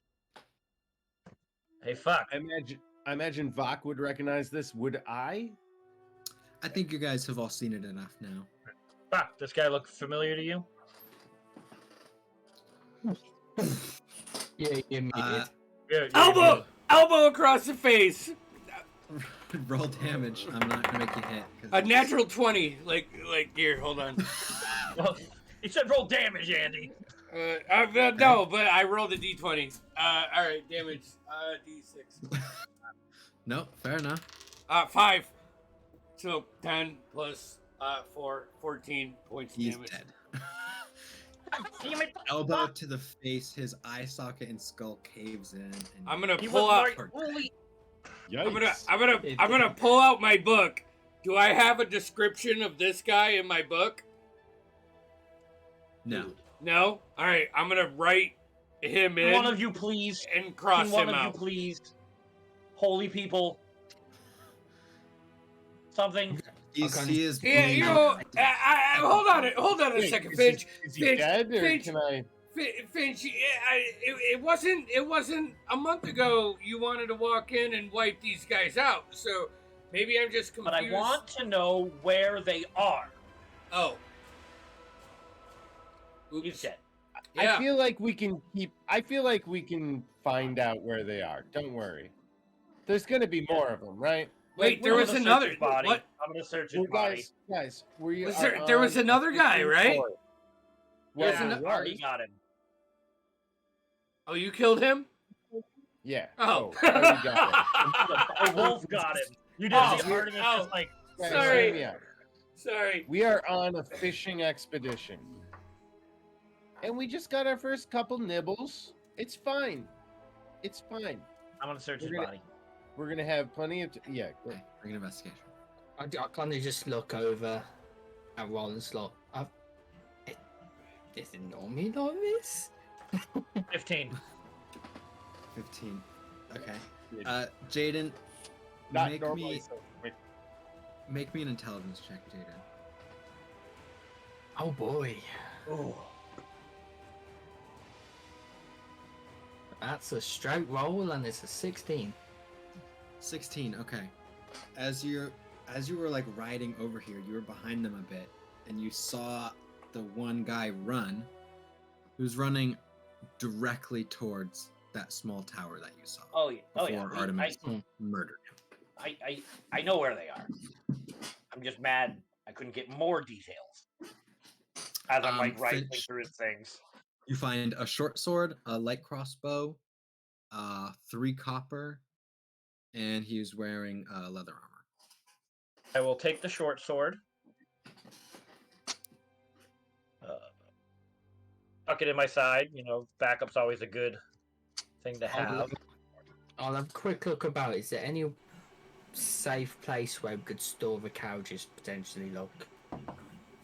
hey, fuck. I imagine Vok would recognize this. Would I? I think you guys have all seen it enough now. Fuck, this guy look familiar to you? Yeah, you Uh, muted. Elbow! Elbow across the face. roll damage. I'm not gonna make you hit. 'cause A it's- natural 20. Like here, hold on. Well, he said roll damage, Andy. No, but I rolled a d20. All right, damage. D6. No, fair enough. 5. So 10 plus 4, 14 points He's damage. dead. Damn it. Elbow to the face, his eye socket and skull caves in. And I'm gonna He pull was out. right. Holy. Yikes. I'm gonna pull out my book. Do I have a description of this guy in my book? No. No. All right. I'm gonna write him in One of you, please. and cross One him of out. you, please. Holy people. Something. You Okay. see his Yeah, bleeding. you know. Hold on a Wait, second, is Finch. Is he Finch, dead, or Finch. can I? Finch, it wasn't a month ago you wanted to walk in and wipe these guys out. So maybe I'm just confused. But I want to know where they are. Oh. He's Oops. dead. Yeah. I feel like we can keep. I feel like we can find out where they are. Don't worry. There's gonna be more of them, right? Wait, Like, there I'm was gonna search another. his body. What? I'm gonna search his Well, body. guys, we Was are there was on another a guy, fishing right? tour. There's Yeah, an- I already got him. Oh, you killed him? Yeah. Oh. already got A wolf got him. You did Oh, see Artemis oh. just like. it. Guys, Sorry. hear me out. Sorry. We are on a fishing expedition. And we just got our first couple nibbles. It's fine. It's fine. I'm gonna search We're his gonna- body. We're gonna have plenty of yeah. Go. Okay, bring an investigation. I kind of just look over at Rollins like, is it normally like this? 15. 15. Okay. Yeah. Jaden, Not make normally. me So, wait. make me an intelligence check, Jaden. Oh boy, Ooh. that's a straight roll and it's a 16. 16. Okay. As you were like riding over here, you were behind them a bit, and you saw the one guy run, who's running directly towards that small tower that you saw. Oh yeah. Oh yeah. Before Artemis I- murdered him. I know where they are. I'm just mad I couldn't get more details. As I'm like rifling Finch- through his things. You find a short sword, a light crossbow, 3 copper, and he's wearing leather armor. I will take the short sword. Tuck it in my side. You know, backup's always a good thing to have. I'll have a quick look about. Is there any safe place where we could store the couches potentially, like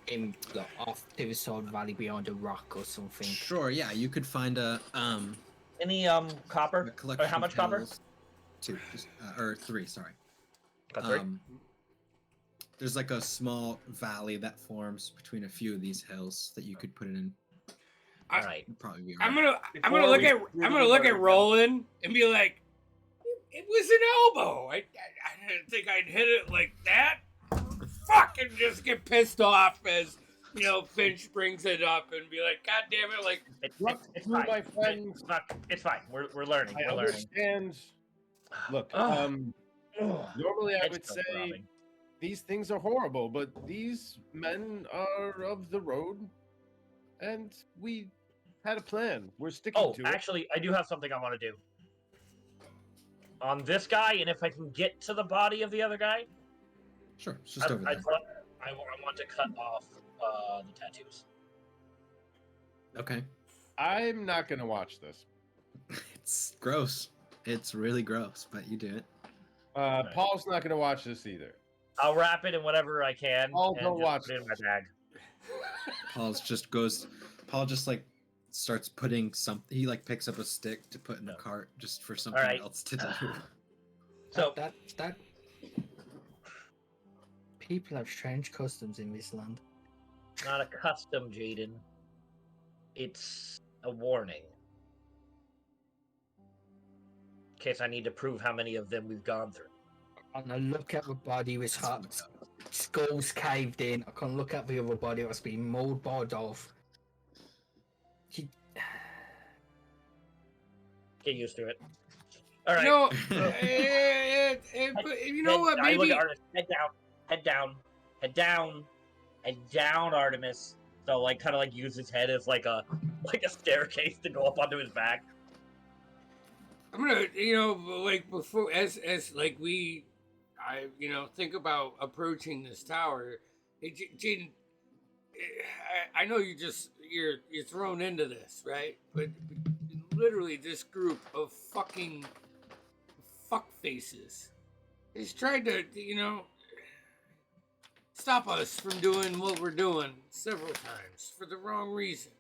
in like, off to the side of the valley behind a rock or something? Sure, yeah, you could find a Any copper? collection. Or how of much copper? hills. 2, just, or 3. Sorry. Got 3? There's like a small valley that forms between a few of these hills that you could put it in. All right. It'd probably be I'm alright. gonna look at Roland and be like, it was an elbow. I didn't think I'd hit it like that. Fucking just get pissed off as Finch brings it up and be like, God damn it! Like, It's Through fine. my friends. It's fine. We're learning. I We're learning. understand. Look, Ugh. normally I Head's would still say throbbing. these things are horrible, but these men are of the road, and we had a plan. We're sticking Oh, to it. actually, I do have something I want to do. On this guy, and if I can get to the body of the other guy, Sure, it's just over there. I want to cut off the tattoos. Okay. I'm not gonna watch this. It's gross. It's really gross, but you do it. Paul's not gonna watch this either. I'll wrap it in whatever I can I'll and go just watch put it in my bag. Paul just like starts putting something. He like picks up a stick to put in the No. cart just for something right. else to do. So that people have strange customs in this land. not a custom, Jaden. It's a warning. In case I need to prove how many of them we've gone through. And I look at the body with heart, skulls caved in. I can look at the other body that's been mauled by a dove. Get used to it. All right. No, but you know what? I look Maybe at Artemis. Head down. Head down. Head down. Head down, Artemis. So like, kind of like use his head as like a staircase to go up onto his back. I'm gonna, like before, as like think about approaching this tower. Hey, Jaden, I know you're thrown into this, right? But literally, this group of fucking fuck faces is trying to, stop us from doing what we're doing several times for the wrong reason.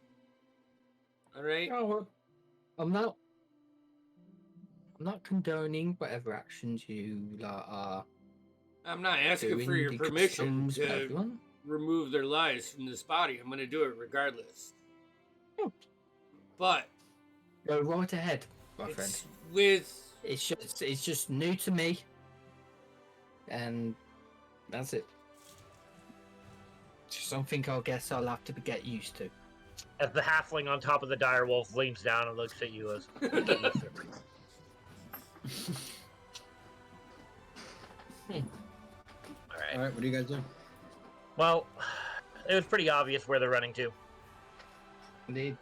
All right? Oh, I'm not condoning whatever actions you are I'm not asking doing. for your the permission customs with to everyone. remove their lives from this body. I'm going to do it regardless. Hmm. But Go right ahead, my friend. it's with It's just new to me, and that's it. Just something I guess I'll have to get used to. As the halfling on top of the dire wolf leans down and looks at you as. All right, what do you guys do? Well, it was pretty obvious where they're running to. Indeed.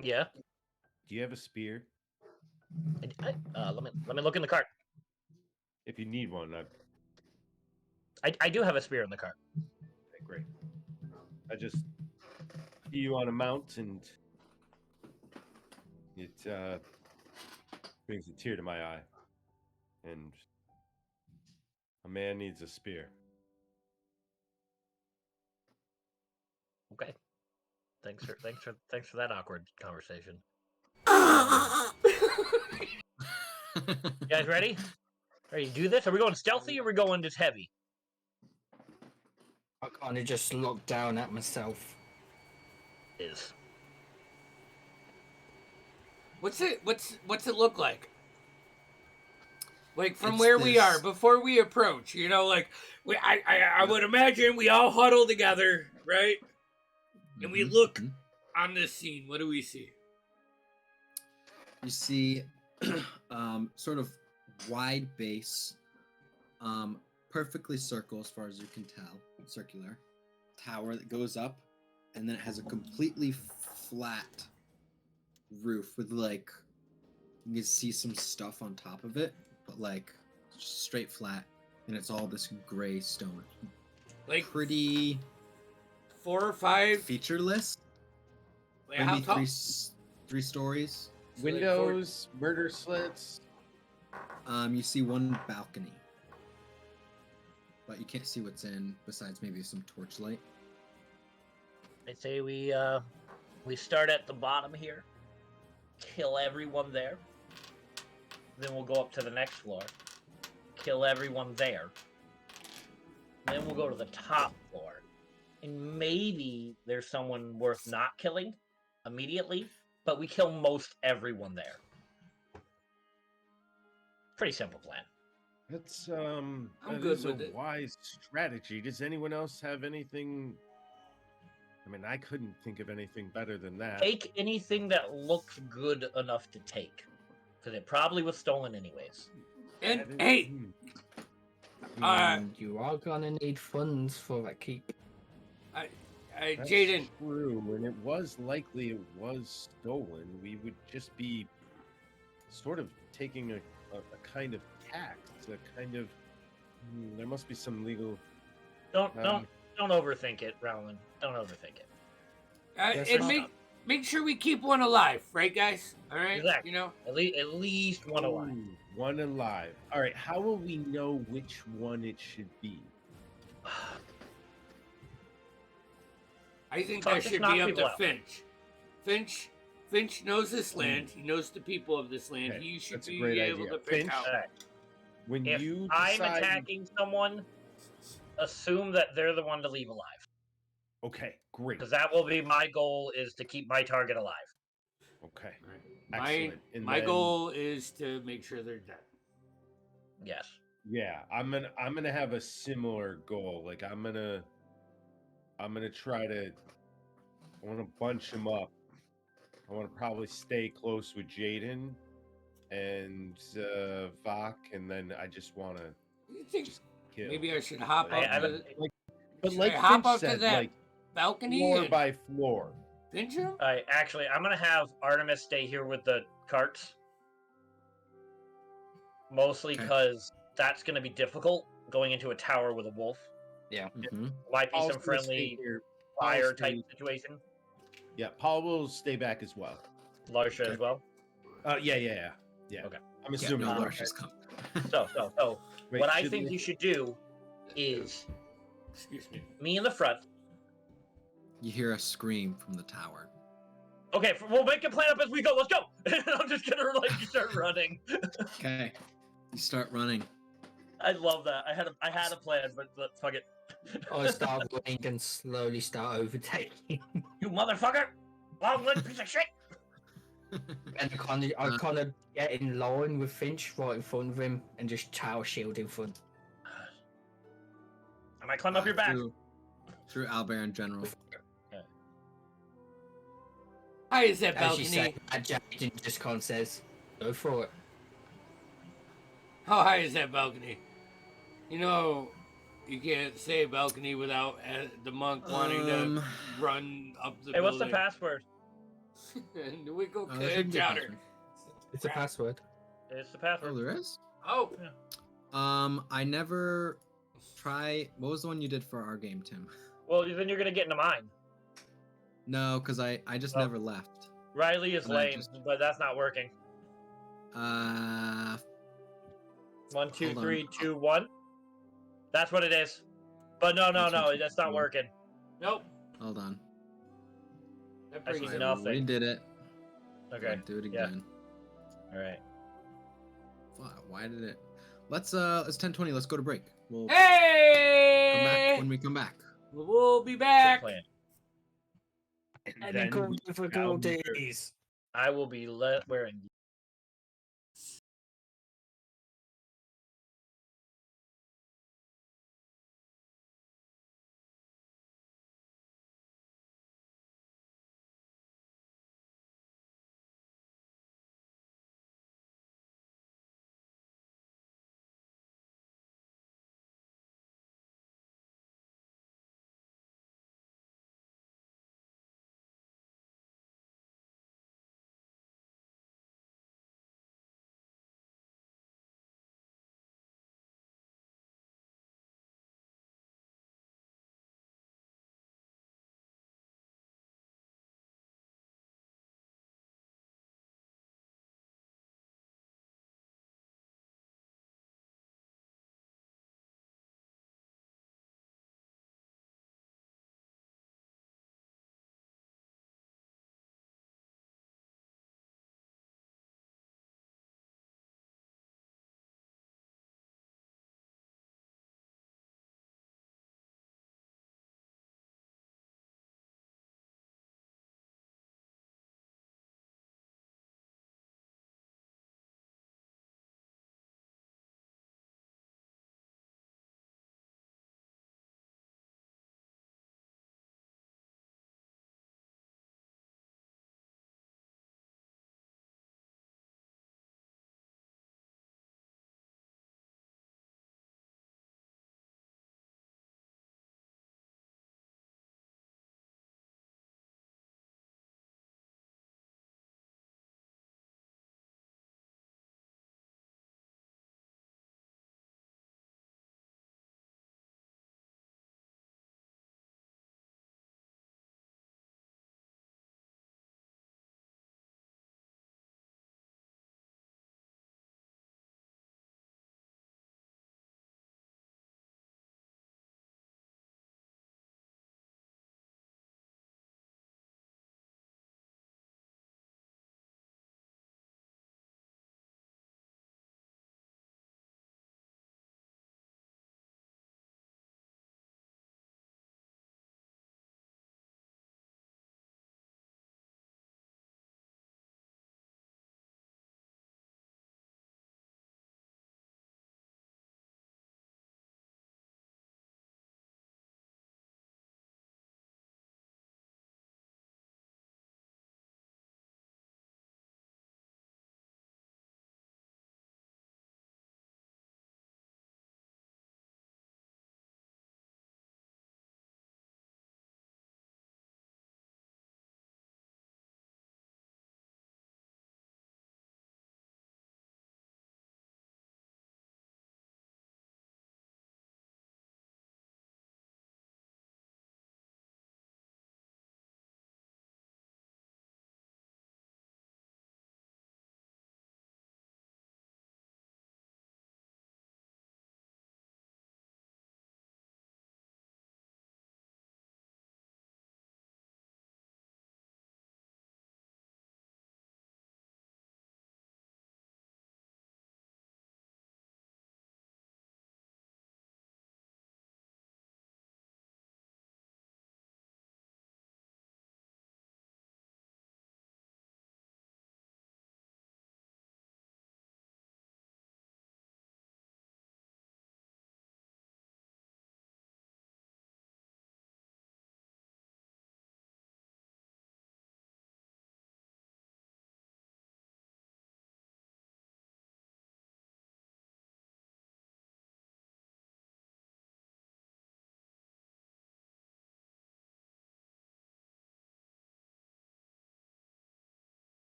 Yeah. Do you have a spear? Let me look in the cart. If you need one, I do have a spear in the cart. okay, great. I just see you on a mount, and it brings a tear to my eye. And a man needs a spear. Okay. Thanks for that awkward conversation. You guys ready? Ready to do this? Are we going stealthy or are we going just heavy? I kind of just look down at myself. Is what's it look like? Like from It's where we this- are before we approach, I would imagine we all huddle together, right? And we look Mhm. on this scene. What do we see? You see sort of wide base, perfectly circle as far as you can tell, circular tower that goes up, and then it has a completely flat roof with like you can see some stuff on top of it, but like straight flat, and it's all this gray stone. Like Pretty 4 or 5. featureless. Wait, how Maybe tall? three stories. So like Windows, murder slits. You see one balcony, but you can't see what's in besides maybe some torchlight. I say we start at the bottom here, kill everyone there. Then we'll go up to the next floor, kill everyone there. Then we'll go to the top floor, and maybe there's someone worth not killing immediately, but we kill most everyone there. Pretty simple plan. That's I'm that good is with a it. wise strategy. Does anyone else have anything? I mean, I couldn't think of anything better than that. Take anything that looks good enough to take, because it probably was stolen anyways. And That is- hey, And you are gonna need funds for that keep. That's Jaden, true, and it was likely it was stolen. We would just be sort of taking a kind of tax, a kind of. There must be some legal. Don't overthink it, Rowland. Don't overthink it. Yes, and sir. make sure we keep one alive, right, guys? All right, Exactly. At least one alive. Ooh, one alive. All right. How will we know which one it should be? I think Fuck, that just should knock be up people to out. Finch knows this land. He knows the people of this land. Okay, He should that's a be great able idea. to pick Finch, out. All right. when If you I'm decide, attacking someone, assume that they're the one to leave alive, okay, great. because that will be my goal: is to keep my target alive. Okay, Right. excellent. And My then- goal is to make sure they're dead. Yes. Yeah, I'm gonna have a similar goal. Like I'm gonna try to. I want to bunch him up. I want to probably stay close with Jaden and Vok, and then I just want to You think kill. maybe I should hop I up haven't- to But should like I hop Finch up said, to that like balcony floor and by floor. pinch him? Actually, I'm gonna have Artemis stay here with the carts, mostly Okay. because that's gonna be difficult going into a tower with a wolf. Mhm. Might be Paul's some gonna stay friendly here. fire Paul's type stay- situation. Yeah, Paul will stay back as well. Larsha Okay. as well. Yeah. Okay. I'm Yeah, assuming. no, Um, Larsha's coming. So, Wait, what I should think we- you should do is Excuse me. me in the front. You hear a scream from the tower. Okay, we'll make a plan up as we go. Let's go. I'm just gonna like start running. Okay. You start running. I love that. I had a plan, but fuck it. I start running and slowly start overtaking. You motherfucker! Long-legged piece of shit! And I kind of get in line with Finch right in front of him and just tower shield in front. I might climb up your back. Through Albert in general. How is that As you say, balcony? Jaden just kind of says, "Go for it." How high is that balcony? You know, you can't say balcony without the monk wanting to run up the Hey, what's the building. password? And we go there shouldn't be a chowder. password. It's a password. It's the Oh, password. there is? Oh, I never try. What was the one you did for our game, Tim? Well, then you're gonna get into mine. No, because I just Oh. never left. Riley is And I lame, just- but that's not working. 1, 2, Hold on. 3, 2, 1. That's what it is. But no, That's what you that's not do. working. nope. Hold on. That I see brings I it. nothing. redid it. Okay. Do it Yeah. again. All right. Fuck, why did it? Let's 10:20. Let's go to break. We'll come Hey! back when we come back. We'll be Good back. plan. And then Technical we- difficulties. I will be wearing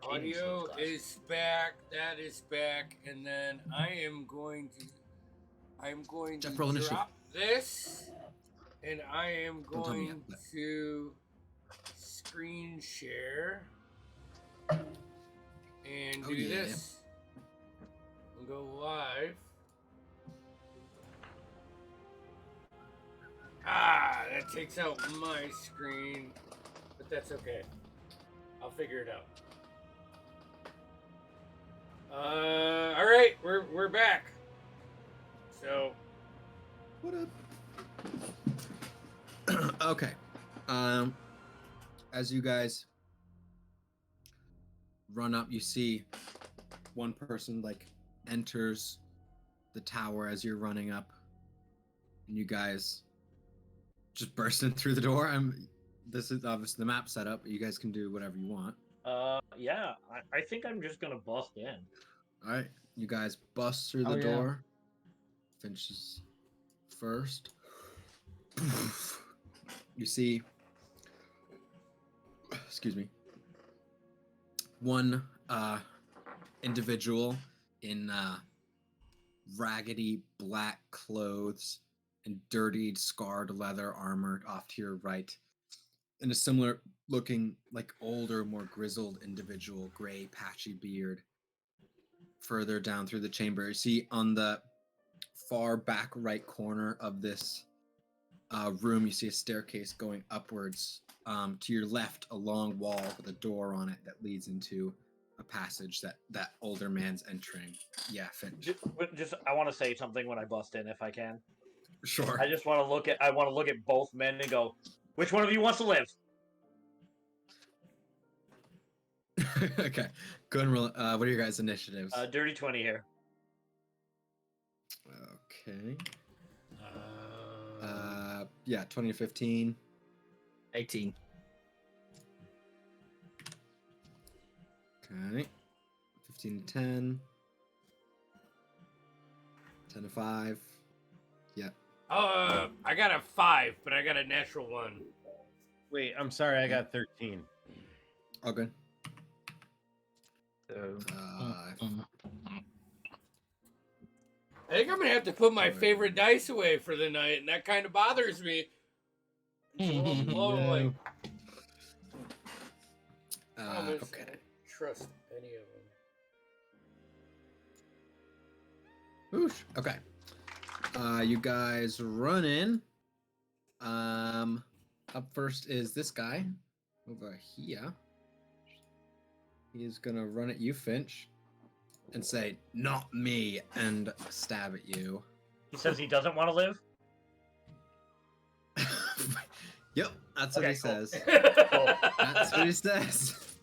Audio is back. That is back. And then I'm going to Jeff, roll initiative. drop this, and I am Don't tell me going yet, to screen share and Oh, do yeah. this. And go live. That takes out my screen, but that's okay. I'll figure it out. All right, we're back. So, What up? Okay. As you guys run up, you see one person like enters the tower as you're running up, and you guys just burst in through the door. This is obviously the map setup, but you guys can do whatever you want. Yeah, I think I'm just gonna bust in. All right, you guys bust through the door. Finishes first. You see, excuse me, one individual in raggedy black clothes and dirtied, scarred leather armor off to your right, and a similar looking, like older, more grizzled individual, gray, patchy beard. Further down through the chamber, you see on the far back right corner of this room, you see a staircase going upwards. To your left, a long wall with a door on it that leads into a passage that older man's entering. Yeah, Finch. Just I want to say something when I bust in, if I can. Sure. I just want to look at both men and go, which one of you wants to live? Okay. Go and roll. What are your guys' initiatives? Dirty 20 here. Okay. Yeah, 20 to 15. 18. Okay. 15 to 10. 10 to 5. Yeah. I got a 5, but I got a natural 1. Wait, I'm sorry, I got 13. All good. So, I think I'm gonna have to put my favorite dice away for the night, and that kind of bothers me. It's a little low, No. like, promise I Okay. don't trust any of them. Whoosh. Okay. You guys run in. Up first is this guy over here. He's gonna run at you, Finch, and say, "Not me," and stab at you. He says he doesn't want to live. Yep, that's what Okay, he cool. says. That's what he says.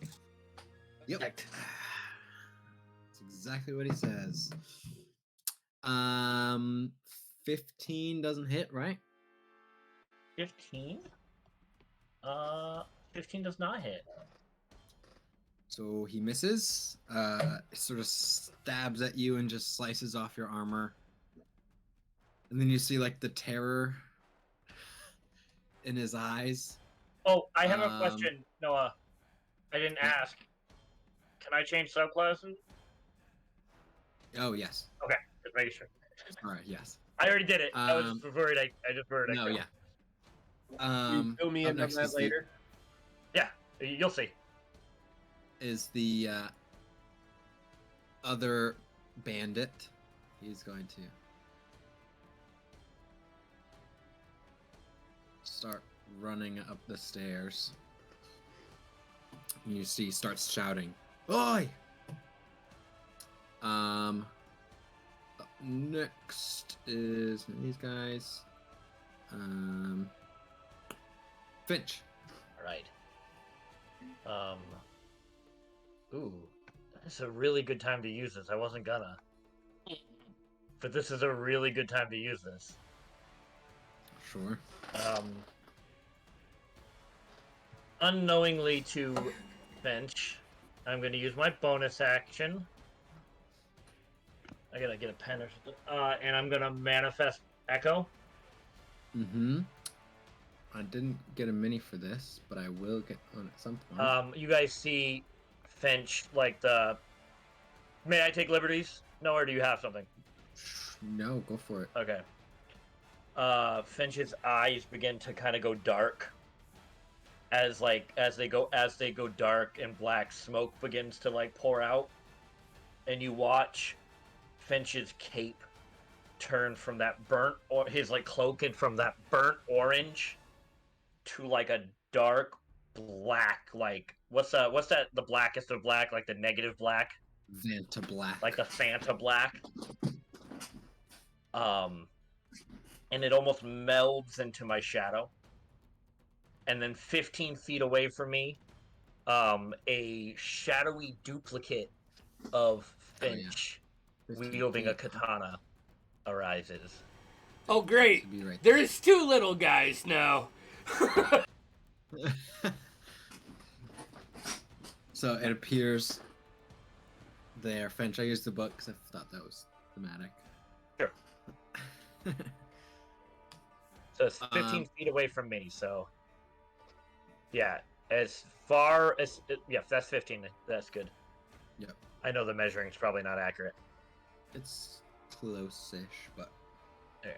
Yep. That's exactly what he says. 15 doesn't hit, right? 15? 15 does not hit. So he misses, sort of stabs at you and just slices off your armor. And then you see like the terror in his eyes. Oh, I have a question, Noah. I didn't ask. Can I change subclasses? Oh, yes. Okay, just making sure. All right, yes. I already did it. I was just worried. I just worried. No, yeah. You fill me up in on next that is later. Yeah, you'll see. Is the other bandit. He's going to start running up the stairs. You see, he starts shouting, "Oi!" Up next is these guys. Finch. All right. Ooh, this is a really good time to use this. I wasn't gonna, but this is a really good time to use this. Sure. Unknowingly to Finch, I'm going to use my bonus action. I gotta get a pen or something. And I'm gonna manifest Echo. Mm-hmm. I didn't get a mini for this, but I will get one at some point. You guys see Finch, like the. May I take liberties? No, or do you have something? No, go for it. Okay. Finch's eyes begin to kind of go dark as they go dark and black smoke begins to like pour out, and you watch Finch's cape turn from that burnt or his like cloak and from that burnt orange to like a dark black, like what's that the blackest of black, like the negative black, Vanta black. like the Fanta black. And it almost melds into my shadow. And then 15 feet away from me, a shadowy duplicate of Finch wielding a katana arises. Oh, great! Be right There's two little guys now. So it appears there. Finch, I used the book because I thought that was thematic. Sure. So it's 15 feet away from me, so... Yeah, as far as... Yeah, that's 15. That's good. Yep. I know the measuring's probably not accurate. It's close-ish, but... Okay.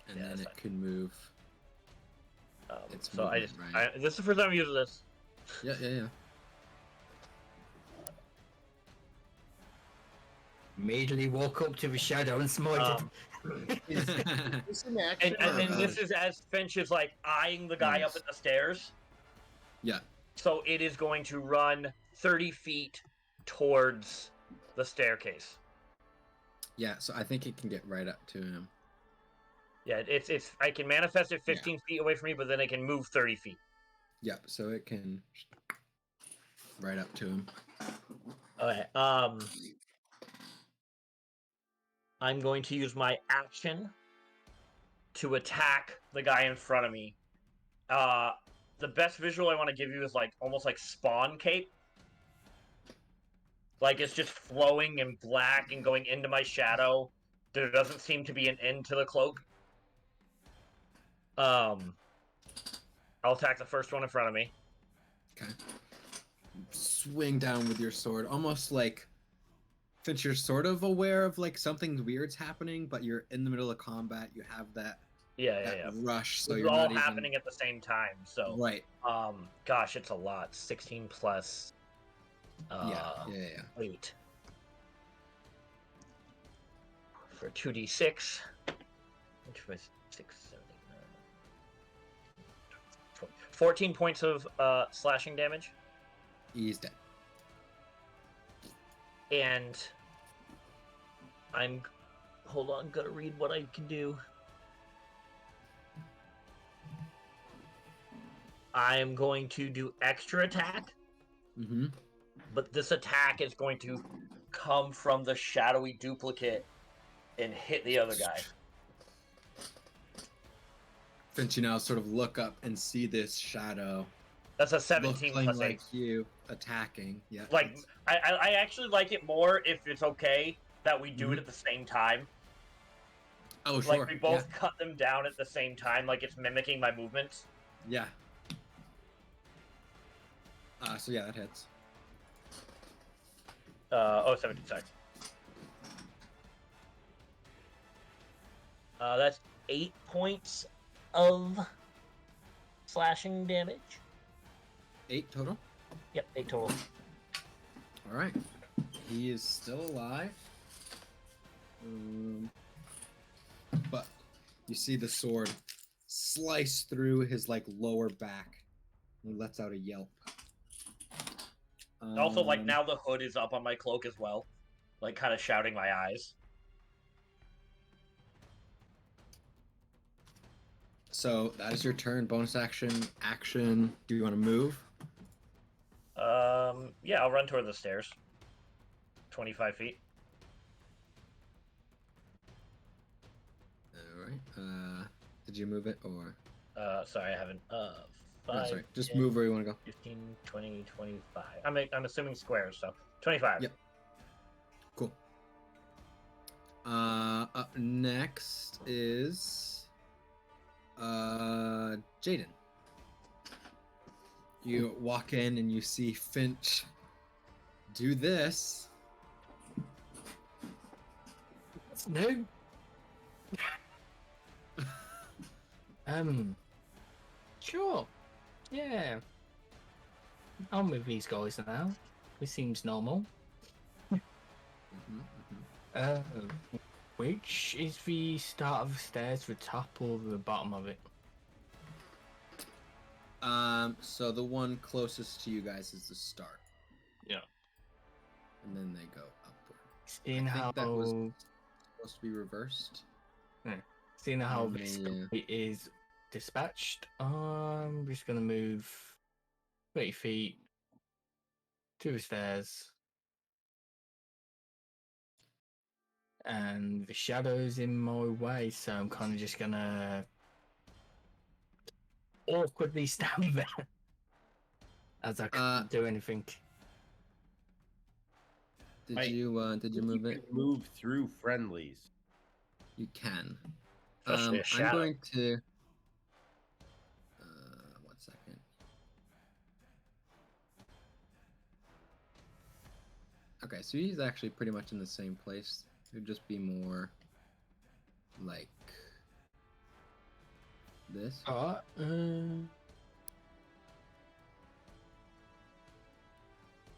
And Yeah, then that's it fine. can move. So I just... right? this is the first time I'm using this. Yeah. Immediately walk up to the shadow and smite Um, It's an action. and this is as Finch is like eyeing the guy up Yes. at the stairs. Yeah. So it is going to run 30 feet towards the staircase. Yeah, so I think it can get right up to him. Yeah, it's I can manifest it 15 feet away from me, but then it can move 30 feet. Yep, so it can right up to him. Okay. I'm going to use my action to attack the guy in front of me. The best visual I want to give you is like almost like Spawn cape. Like it's just flowing in black and going into my shadow. There doesn't seem to be an end to the cloak. I'll attack the first one in front of me. Okay. Swing down with your sword, almost like Finch, you're sort of aware of like something weird's happening, but you're in the middle of combat. You have that Yeah. rush, so It's you're all not happening at the same time. So, even right. gosh, it's a lot. 16 plus. Yeah. 8 for 2d6. Which was 6, 7, 8, 9, 12, 14 points of slashing damage. He's dead. And hold on, gotta read what I can do. I'm going to do extra attack, Mm-hmm. but this attack is going to come from the shadowy duplicate and hit the other guy. Finch, you now sort of look up and see this shadow. That's a 17 looking plus 8. like you attacking. Yeah. Like, it's- I actually like it more if it's okay that we do it Mhm. at the same time. Oh, sure. Like, we both cut them down at the same time, like it's mimicking my movements. Yeah. So yeah, that hits. 17, sorry. That's 8 points of slashing damage. 8 total. Yep, 8 total. All right. He is still alive. But you see the sword slice through his like lower back. He lets out a yelp. Also, like, now the hood is up on my cloak as well. Like, kind of shouting my eyes. So that is your turn. Bonus action. Action. Do you want to move? Yeah, I'll run toward the stairs. 25 feet. All right. Did you move it or? Sorry, I haven't. 5, No, sorry. Just 10, move where you want to go. 15, 20, 25. I'm assuming squares, so 25. Yep. Cool. Up next is Jaden. You walk in and you see Finch do this. It's new. Sure. Yeah. I'm with these guys now. This seems normal. Which is the start of the stairs, the top or the bottom of it? So the one closest to you guys is the start. Yeah. And then they go upward. Seeing I how think that was supposed to be reversed. seeing how Um, this yeah. guy is dispatched, I'm just gonna move 30 feet to the stairs. And the shadow's in my way, so I'm kind of just gonna awkwardly stand there as I can't do anything. Did you move You it? can move through friendlies. You can. Especially a I'm shadow. going to. 1 second. Okay, so he's actually pretty much in the same place. It would just be more like this. Alright,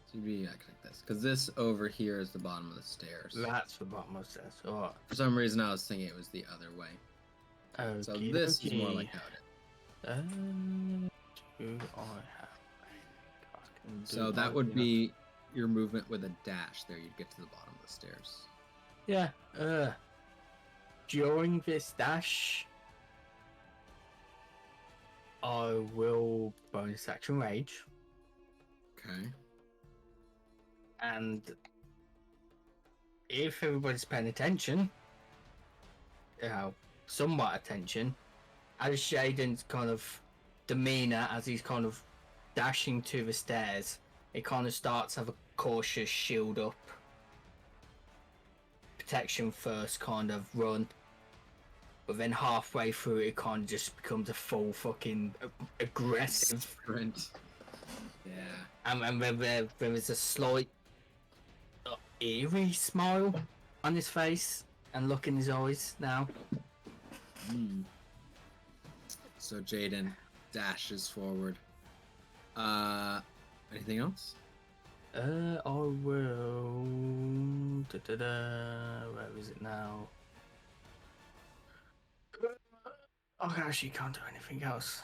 So you'd be like this, because this over here is the bottom of the stairs. that's the bottom of the stairs. Alright. For some reason, I was thinking it was the other way. So this is more like how it is. Do I have? I can do So that would yeah. be your movement with a dash. There, you'd get to the bottom of the stairs. Yeah. During this dash, I will bonus action rage, Okay. and if everybody's paying attention, somewhat attention, as Shaden's kind of demeanor as he's kind of dashing to the stairs, it kind of starts to have a cautious shield up, protection first kind of run, but then halfway through it kind of just becomes a full fucking aggressive Sprint. Yeah. and there is a slight eerie smile on his face and look in his eyes now. So Jaden dashes forward. Anything else? I will. Where is it now? I actually can't do anything else.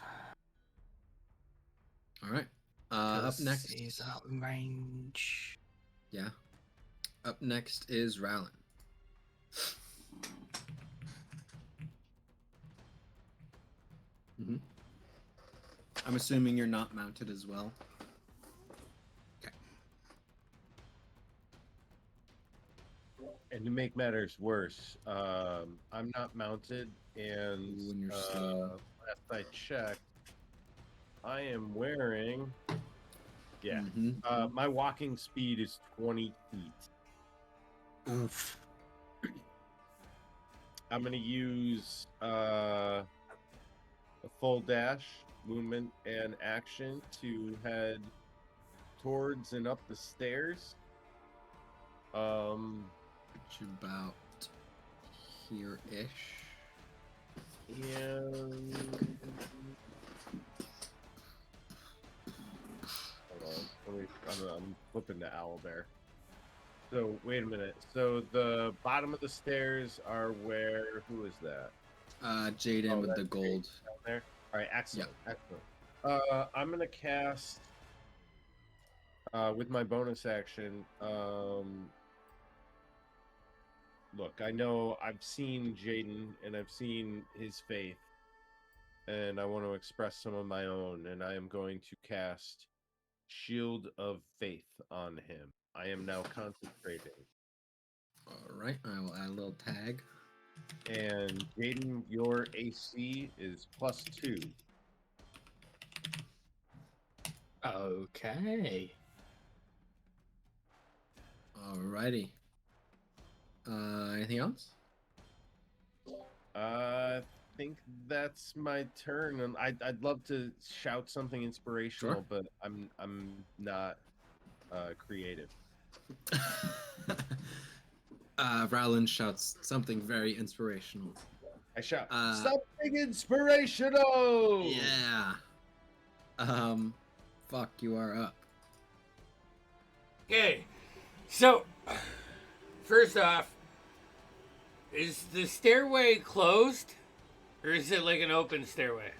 All right. Up 'Cause next he's out of range. Yeah. Up next is Rowland. I'm assuming you're not mounted as well. Okay. And to make matters worse, I'm not mounted, and When you're slow. last I checked, I am wearing. Yeah, my walking speed is 20 feet. Oof. I'm gonna use a full dash, movement, and action to head towards and up the stairs. Which about here-ish. And hold on, I'm flipping to Owlbear. So wait a minute. So the bottom of the stairs are where? Who is that? Jaden Oh, with the that's gold. Down there. All right, excellent, excellent. I'm gonna cast with my bonus action. Look, I know I've seen Jaden and I've seen his faith, and I want to express some of my own, and I am going to cast Shield of Faith on him. I am now concentrating. All right. I will add a little tag. And Jaden, your AC is +2. Okay. Alrighty. Anything else? think that's my turn, and I'd love to shout something inspirational, Sure. but I'm not creative. Rowland shouts something very inspirational. I shout Uh, something inspirational. Yeah. Fuck, you are up. Okay, so first off, is the stairway closed, or is it like an open stairway?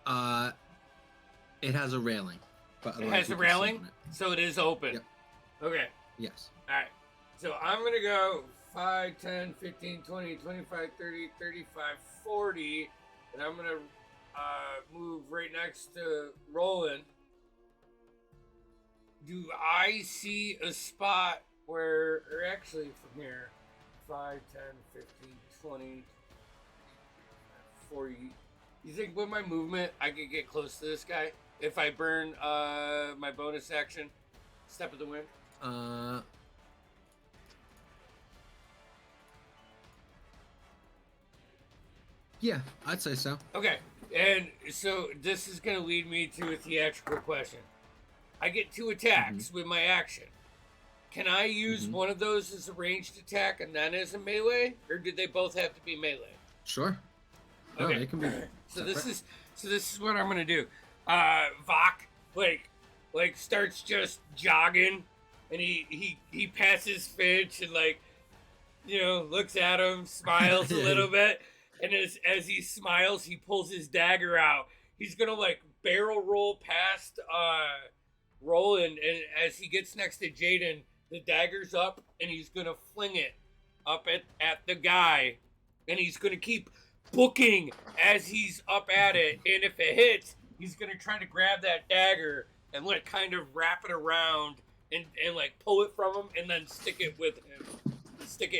It has a railing, but It otherwise has you a can sit railing, on it. so it is open. Yep. Okay, Yes. all right. So I'm going to go 5, 10, 15, 20, 25, 30, 35, 40, and I'm going to move right next to Roland. Do I see a spot where, or actually from here, 5, 10, 15, 20, 40. You think with my movement I could get close to this guy if I burn my bonus action, Step of the Wind? Yeah, I'd say so. Okay, and so this is going to lead me to a theatrical question. I get 2 attacks with my action. Can I use one of those as a ranged attack and then as a melee, or do they both have to be melee? Sure. No, Okay. it can be. So separate. this is what I'm gonna do. Vok like starts just jogging, and he passes Finch and looks at him, smiles a little bit, and as he smiles, he pulls his dagger out. He's gonna barrel roll past Roland, and as he gets next to Jaden, the dagger's up, and he's gonna fling it up at the guy, and he's gonna keep booking as he's up at it, and if it hits, he's gonna try to grab that dagger and kind of wrap it around and pull it from him and then stick it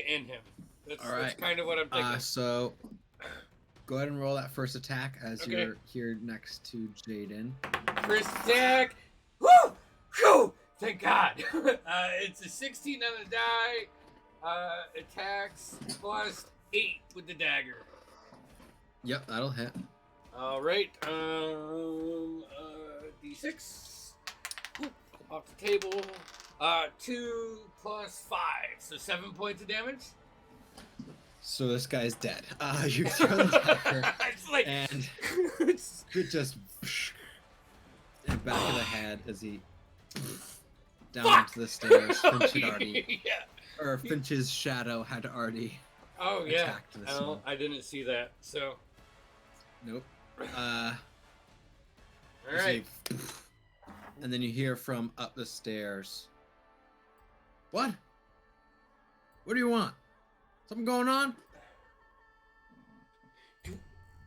in him. That's kind of what I'm thinking. So go ahead and roll that first attack as Okay. you're here next to Jaden. First attack. Woo! Whew! Thank God. It's a 16 on the die. Attacks plus 8 with the dagger. Yep, that'll hit. All right. D6. Oop, off the table. 2 plus 5, so 7 points of damage. So this guy's dead. You throw the dagger It's like and it's, it just in the back of the head as he down Fuck! to the stairs. Finch had already, yeah. or Finch's shadow had already. Oh yeah. attacked this Oh, one. I didn't see that. So. Nope. All You right. see, and then you hear from up the stairs. What? What do you want? Something going on?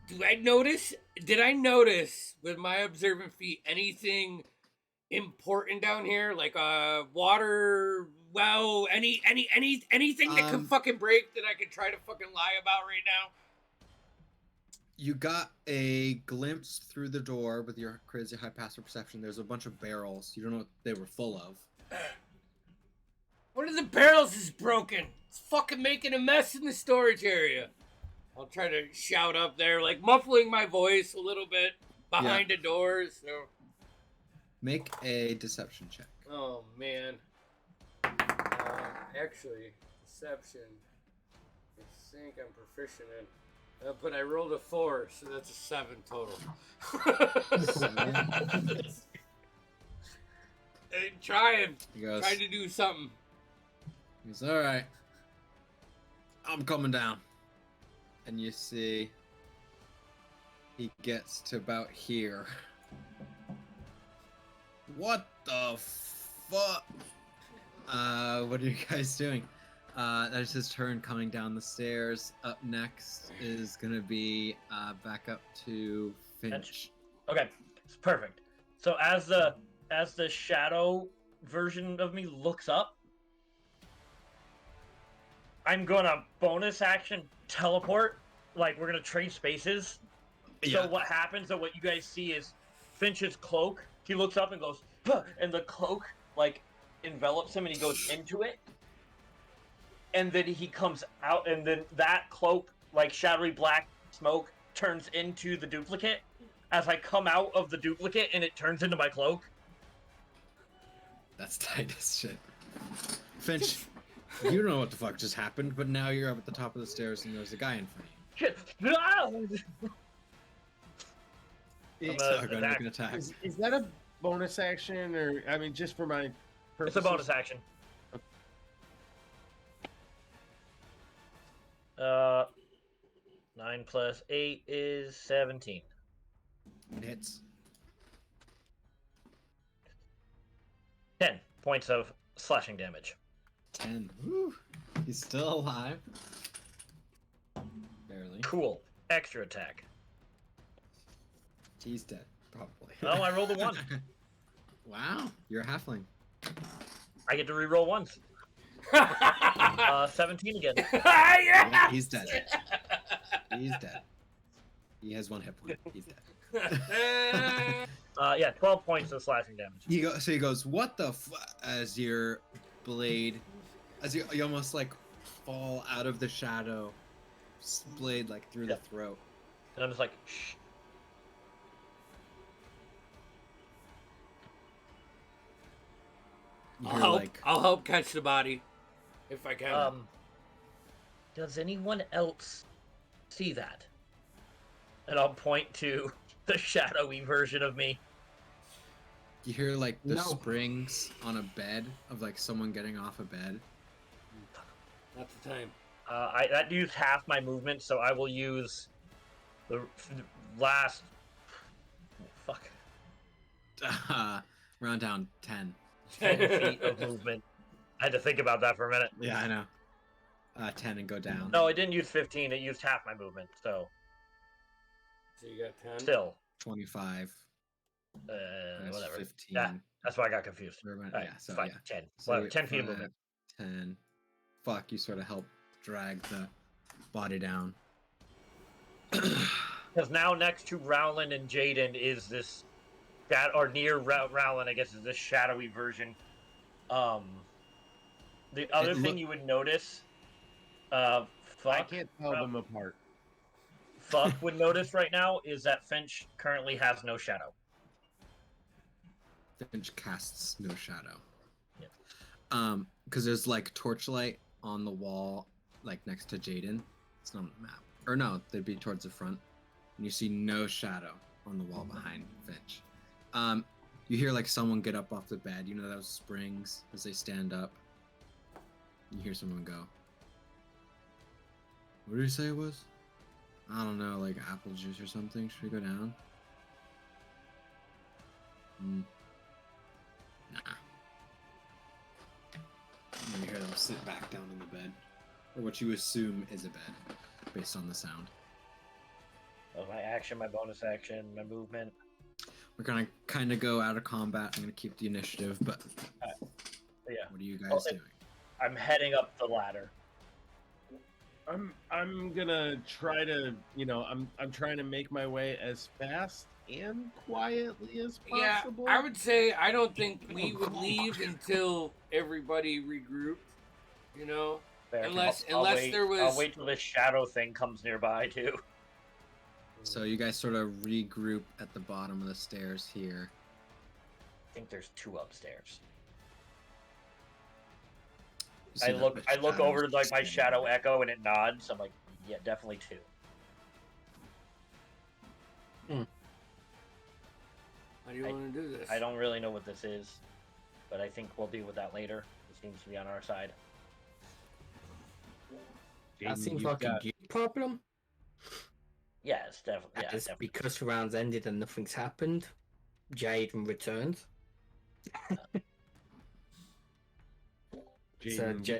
Did I notice with my observant feet anything important down here? Like water well, anything that could fucking break that I could try to fucking lie about right now? You got a glimpse through the door with your crazy high passive perception. There's a bunch of barrels. You don't know what they were full of. One of the barrels is broken. It's fucking making a mess in the storage area. I'll try to shout up there, muffling my voice a little bit behind the doors. So. Make a deception check. Oh, man. Actually, deception, I think I'm proficient in. But I rolled a 4, so that's a 7 total. Trying He goes, to do something. he's all right. I'm coming down. And you see he gets to about here. What the fuck? What are you guys doing? That is his turn coming down the stairs. Up next is gonna be back up to Finch. Okay, it's perfect. So as the shadow version of me looks up, I'm gonna bonus action teleport. Like, we're gonna trade spaces. Yeah. So what happens, and what you guys see is Finch's cloak. He looks up and goes, "Huh," and the cloak envelops him, and he goes into it. And then he comes out, and then that cloak like shadowy black smoke turns into the duplicate as I come out of the duplicate and it turns into my cloak. That's tight as shit. Finch, you don't know what the fuck just happened, but now you're up at the top of the stairs and there's a guy in front of you. I'm So gonna go and make an attack. Is that a bonus action, or I mean, just for my purposes? It's a bonus action. 9 plus 8 is 17. It hits. 10 points of slashing damage. 10. Woo. He's still alive. Barely. Cool. Extra attack. He's dead, probably. Oh, I rolled a 1. Wow, you're a halfling. I get to reroll once. 17 again. Yeah! He's dead. He's dead. He has 1 hit point. He's dead. Yeah, 12 points of slashing damage. So he goes, what the as your blade, as you almost like fall out of the shadow, blade like through the throat. And I'm just like, shh. You hear, I'll help catch the body if I can. Does anyone else see that? And I'll point to the shadowy version of me. you hear like the No. springs on a bed of like someone getting off a bed. Not the time. That used half my movement, so I will use the last. Oh, fuck. Round down 10. 10 feet of movement. I had to think about that for a minute. Yeah, I know. 10 and go down. No, it didn't use 15. It used half my movement. So So you got 10? still, 25. That's whatever. 15. Yeah, that's why I got confused. Or, All yeah, right, so fine. yeah. 10. So Well, you 10 feet of 5, movement. 10. Fuck, you sort of help drag the body down. Because now next to Rowland and Jaden is this, or near Rowland, I guess, is this shadowy version. The other thing you would notice, I Fuck can't tell them apart. would notice right now is that Finch currently has no shadow. Finch casts no shadow. Yep. Because there's like torchlight on the wall, like next to Jaden. It's not on the map. Or no, they'd be towards the front. And you see no shadow on the wall behind Finch. You hear like someone get up off the bed. You know those springs as they stand up. You hear someone go. What did he say it was? I don't know, like apple juice or something. Should we go down? Nah. And you hear them sit back down in the bed. Or what you assume is a bed, based on the sound. So my action, my bonus action, my movement. We're gonna kind of go out of combat. I'm gonna keep the initiative, but Yeah. what are you guys doing? I'm heading up the ladder. I'm gonna try to, I'm trying to make my way as fast and quietly as possible. Yeah, I would say I don't think we would leave until everybody regrouped. You know, Fair. Unless wait, there was- I'll wait till this shadow thing comes nearby too. So you guys sort of regroup at the bottom of the stairs here. I think there's 2 upstairs. You see I that look bit of over shadows like my standing shadow there. echo and it nods. I'm like, yeah, definitely 2. how do you want to do this? I don't really know what this is, but I think we'll deal with that later. It seems to be on our side. That Jaden, seems you've like got- a you problem. Yeah, it's definitely. Yeah, It's definitely. because rounds ended and nothing's happened. Jaden returns. Jaden, Ja-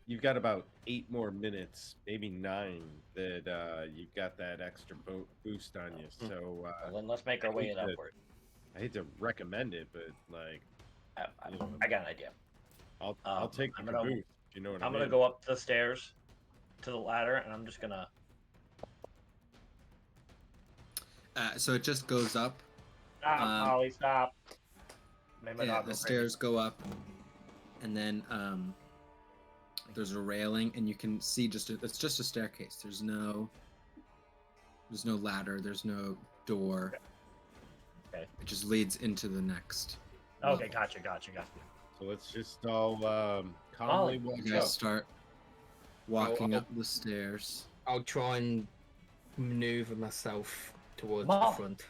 you've got about 8 more minutes, maybe 9, that you've got that extra boost on you. So Well, then let's make our way hate to- upward. I hate to recommend it, but like I got an idea. I'll take the I'm gonna- boost. You know what I I'm mean? gonna go up the stairs to the ladder, and I'm just gonna. So it just goes up. Stop, Molly, stop. Made my Yeah, dog the go crazy. stairs go up, and then there's a railing, and you can see it's just a staircase. There's no ladder. There's no door. Okay. It just leads into the next. Okay, level. gotcha. So let's just all calmly Oh, walk You guys up. start walking I'll- up the stairs. I'll try and maneuver myself towards Mom. the front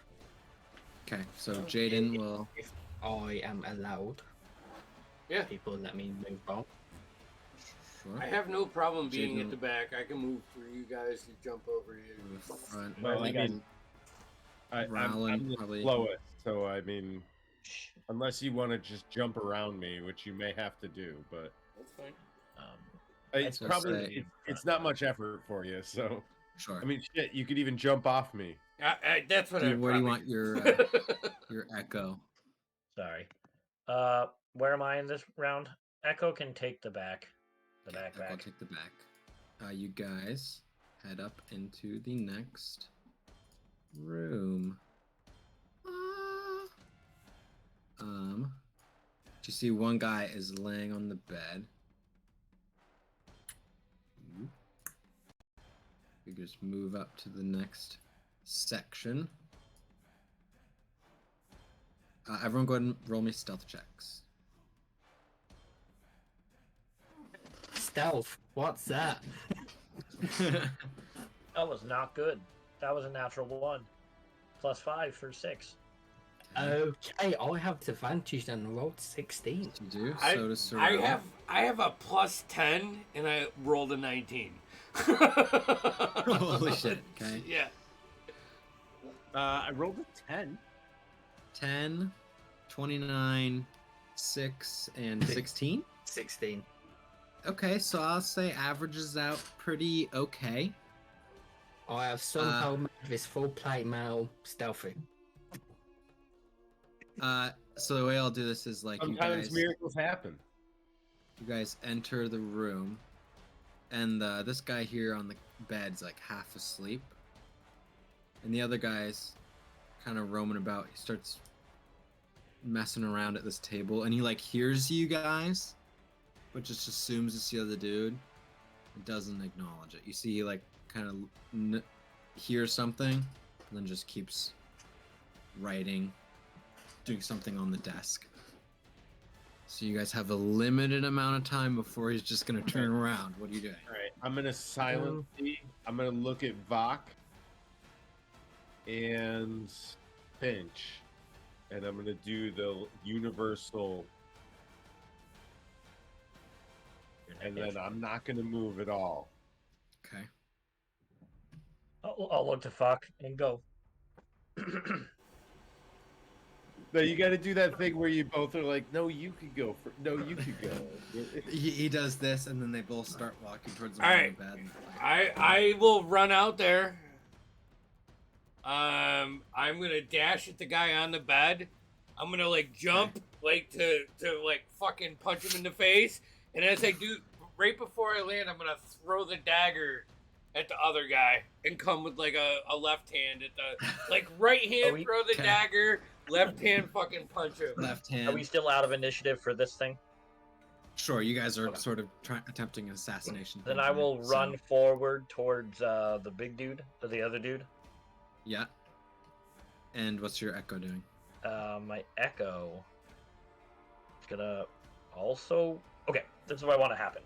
Okay, so Jaden will. if I am allowed. Yeah. People let me move on. Sure. I have no problem being Jaden- at the back. I can move through you guys to jump over you. To the front. Well, Where I you guys- mean, I'm Rowland the probably- slowest, so I mean, unless you want to just jump around me, which you may have to do, but That's fine. it's I'd probably say- it's not much effort for you. So Sure. I mean, shit, you could even jump off me. That's what Dude, I. where do you want your echo? Sorry. Where am I in this round? Echo can take the back. The Okay, back. I'll take the back. You guys head up into the next room. You see one guy is laying on the bed. We just move up to the next section. Everyone go ahead and roll me stealth checks. Stealth. What's that? That was not good. That was a natural 1. +5 for 6. Okay, I have advantage and rolled 16. You do? I- So does I Sorrel. have a +10 and I rolled a 19. Holy shit. Okay. Yeah. I rolled a 10. 10, 29, 6, and 16. 16. Okay, so I'll say averages out pretty okay. I have somehow made this full plate mail stealthy. So the way I'll do this is like Sometimes miracles happen. you guys enter the room, and this guy here on the bed's like half asleep, and the other guy's kind of roaming about. He starts messing around at this table, and he like hears you guys, but just assumes it's the other dude. It doesn't acknowledge it. You see, he like kind of hears something, and then just keeps writing, doing something on the desk. So you guys have a limited amount of time before he's just gonna turn around. What are you doing? All right, I'm gonna silently. I'm gonna look at Vok and Finch, and I'm gonna do the universal, and then I'm not gonna move at all. Okay. I'll look to fuck and go. No, you got to do that thing where you both are like, "No, you could go. No, you could go." He does this, and then they both start walking towards the All right. bed. I will run out there. I'm gonna dash at the guy on the bed. I'm gonna like jump like to like fucking punch him in the face, and as I do, right before I land, I'm gonna throw the dagger at the other guy and come with like a left hand at the like right hand throw the okay. dagger, left hand fucking punch him. Left Are hand. we still out of initiative for this thing? Sure, you guys are Okay. sort of attempting an assassination. Then thing, I right? will So, run forward towards the big dude, or the other dude. Yeah. And what's your echo doing? My echo is gonna also. Okay, this is what I want to happen.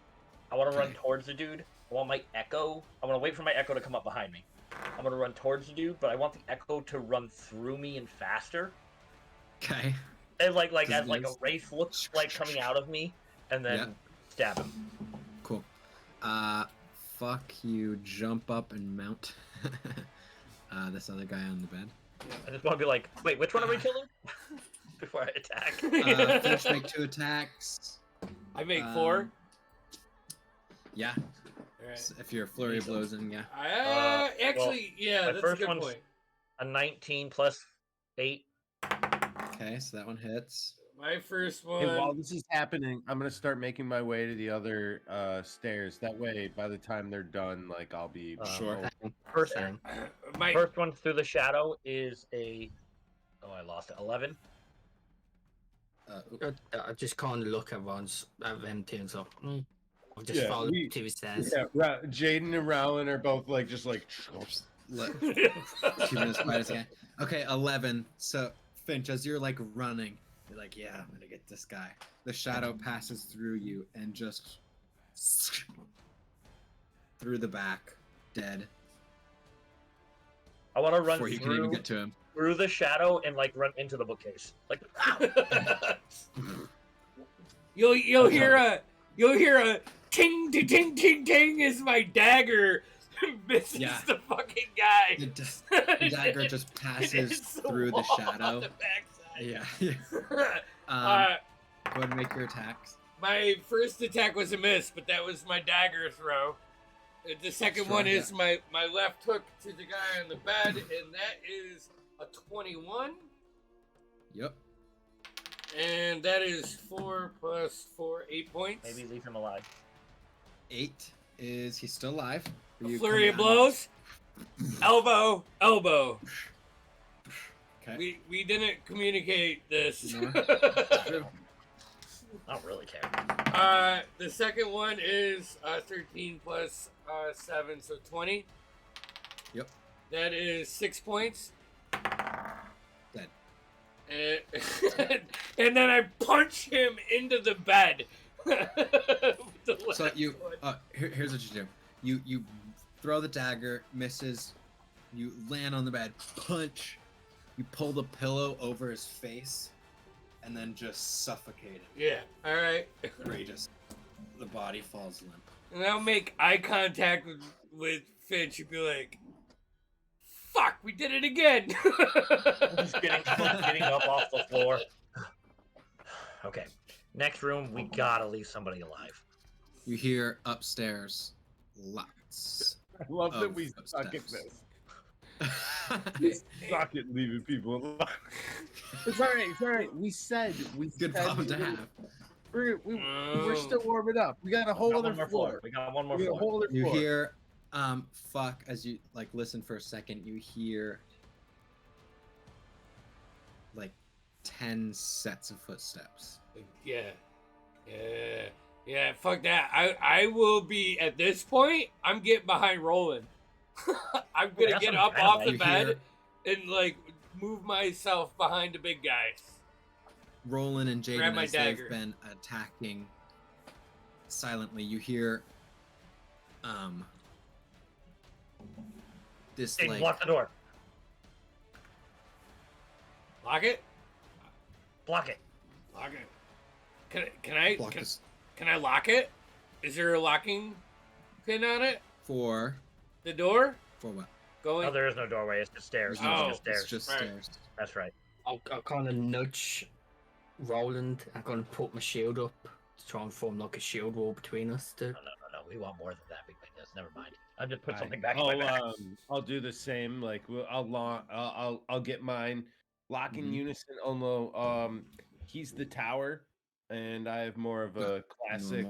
I want to run Okay. towards the dude. I want my echo. I want to wait for my echo to come up behind me. I'm gonna run towards the dude, but I want the echo to run through me and faster. Okay. And like Does as it like a use- wraith looks like coming out of me, and then Yeah. stab him. Cool. Fuck you. Jump up and mount this other guy on the bed. I just want to be like, wait, which one are we killing? Before I attack. Finch make 2 attacks. I make 4. Yeah. Alright. If your flurry of blows in, yeah. Actually, yeah, my that's a first good one's- point. A 19 plus 8. Okay, so that one hits. My first Hey, while one. this is happening, I'm gonna start making my way to the other stairs. That way, by the time they're done, like I'll be Sure. home. First, My first one through the shadow is a. Oh, I lost it. 11. Oop. I just kind of look at them two and so, I'll just follow to his stairs. Yeah, Jaden and Rowland are both like just like. Let 2 minutes quiet again. Okay, 11. So Finch, as you're like running, you're like, yeah, I'm gonna get this guy. The shadow passes through you and just through the back, dead. I want to run Before you can even get to him. through the shadow and like run into the bookcase. Like, You'll hear a ting ting ting ting ting as my dagger misses the fucking guy. The dagger just passes through the shadow. On the backside. Yeah. Go ahead and make your attacks. My first attack was a miss, but that was my dagger throw. The second one is my left hook to the guy on the bed, and that is a 21. Yep. And that is 4 plus 4, 8 points. maybe leave him alive. 8 is he's still alive. A flurry of blows. Elbow. Okay. We didn't communicate this. No. True. I don't really care. The second one is 13 plus 7, so 20. Yep. That is 6 points. Dead. And then I punch him into the bed. So here's what you do. You throw the dagger, misses. You land on the bed, punch. You pull the pillow over his face, and then just suffocate him. Yeah. All right. The body falls limp. And I'll make eye contact with Finch and be like, "Fuck, we did it again." Just getting up off the floor. Okay. Next room, we gotta leave somebody alive. You hear upstairs lots. I love that of we suck at footsteps. this. We suck at leaving people alive. It's all right. It's all right. We said Good problem to have. We're still warming up. We got a whole other floor. We got one more We got a floor. whole other You floor. hear, fuck, as you like listen for a second, you hear like 10 sets of footsteps. Yeah, fuck that. I will be, at this point, I'm getting behind Roland. I'm gonna That's get some up off the You bed hear and like move myself behind the big guy. Roland and Grab Jaden, my as dagger. they've been attacking silently, you hear this Hey, like block the door. Lock it? Block it. Lock it. block this Can I lock it? Is there a locking pin on it? for The door? what? Going. Oh, there is no doorway. It's just stairs. Oh. It's just stairs. It's just Right. stairs. That's right. I'll kind of nudge Roland. I'm going to put my shield up to try and form like a shield wall between us. No. We want more than that. Big man. Never mind. I just put something back in my back. I'll do the same. Like I'll get mine. Lock in unison. Although he's the tower, and I have more of a classic.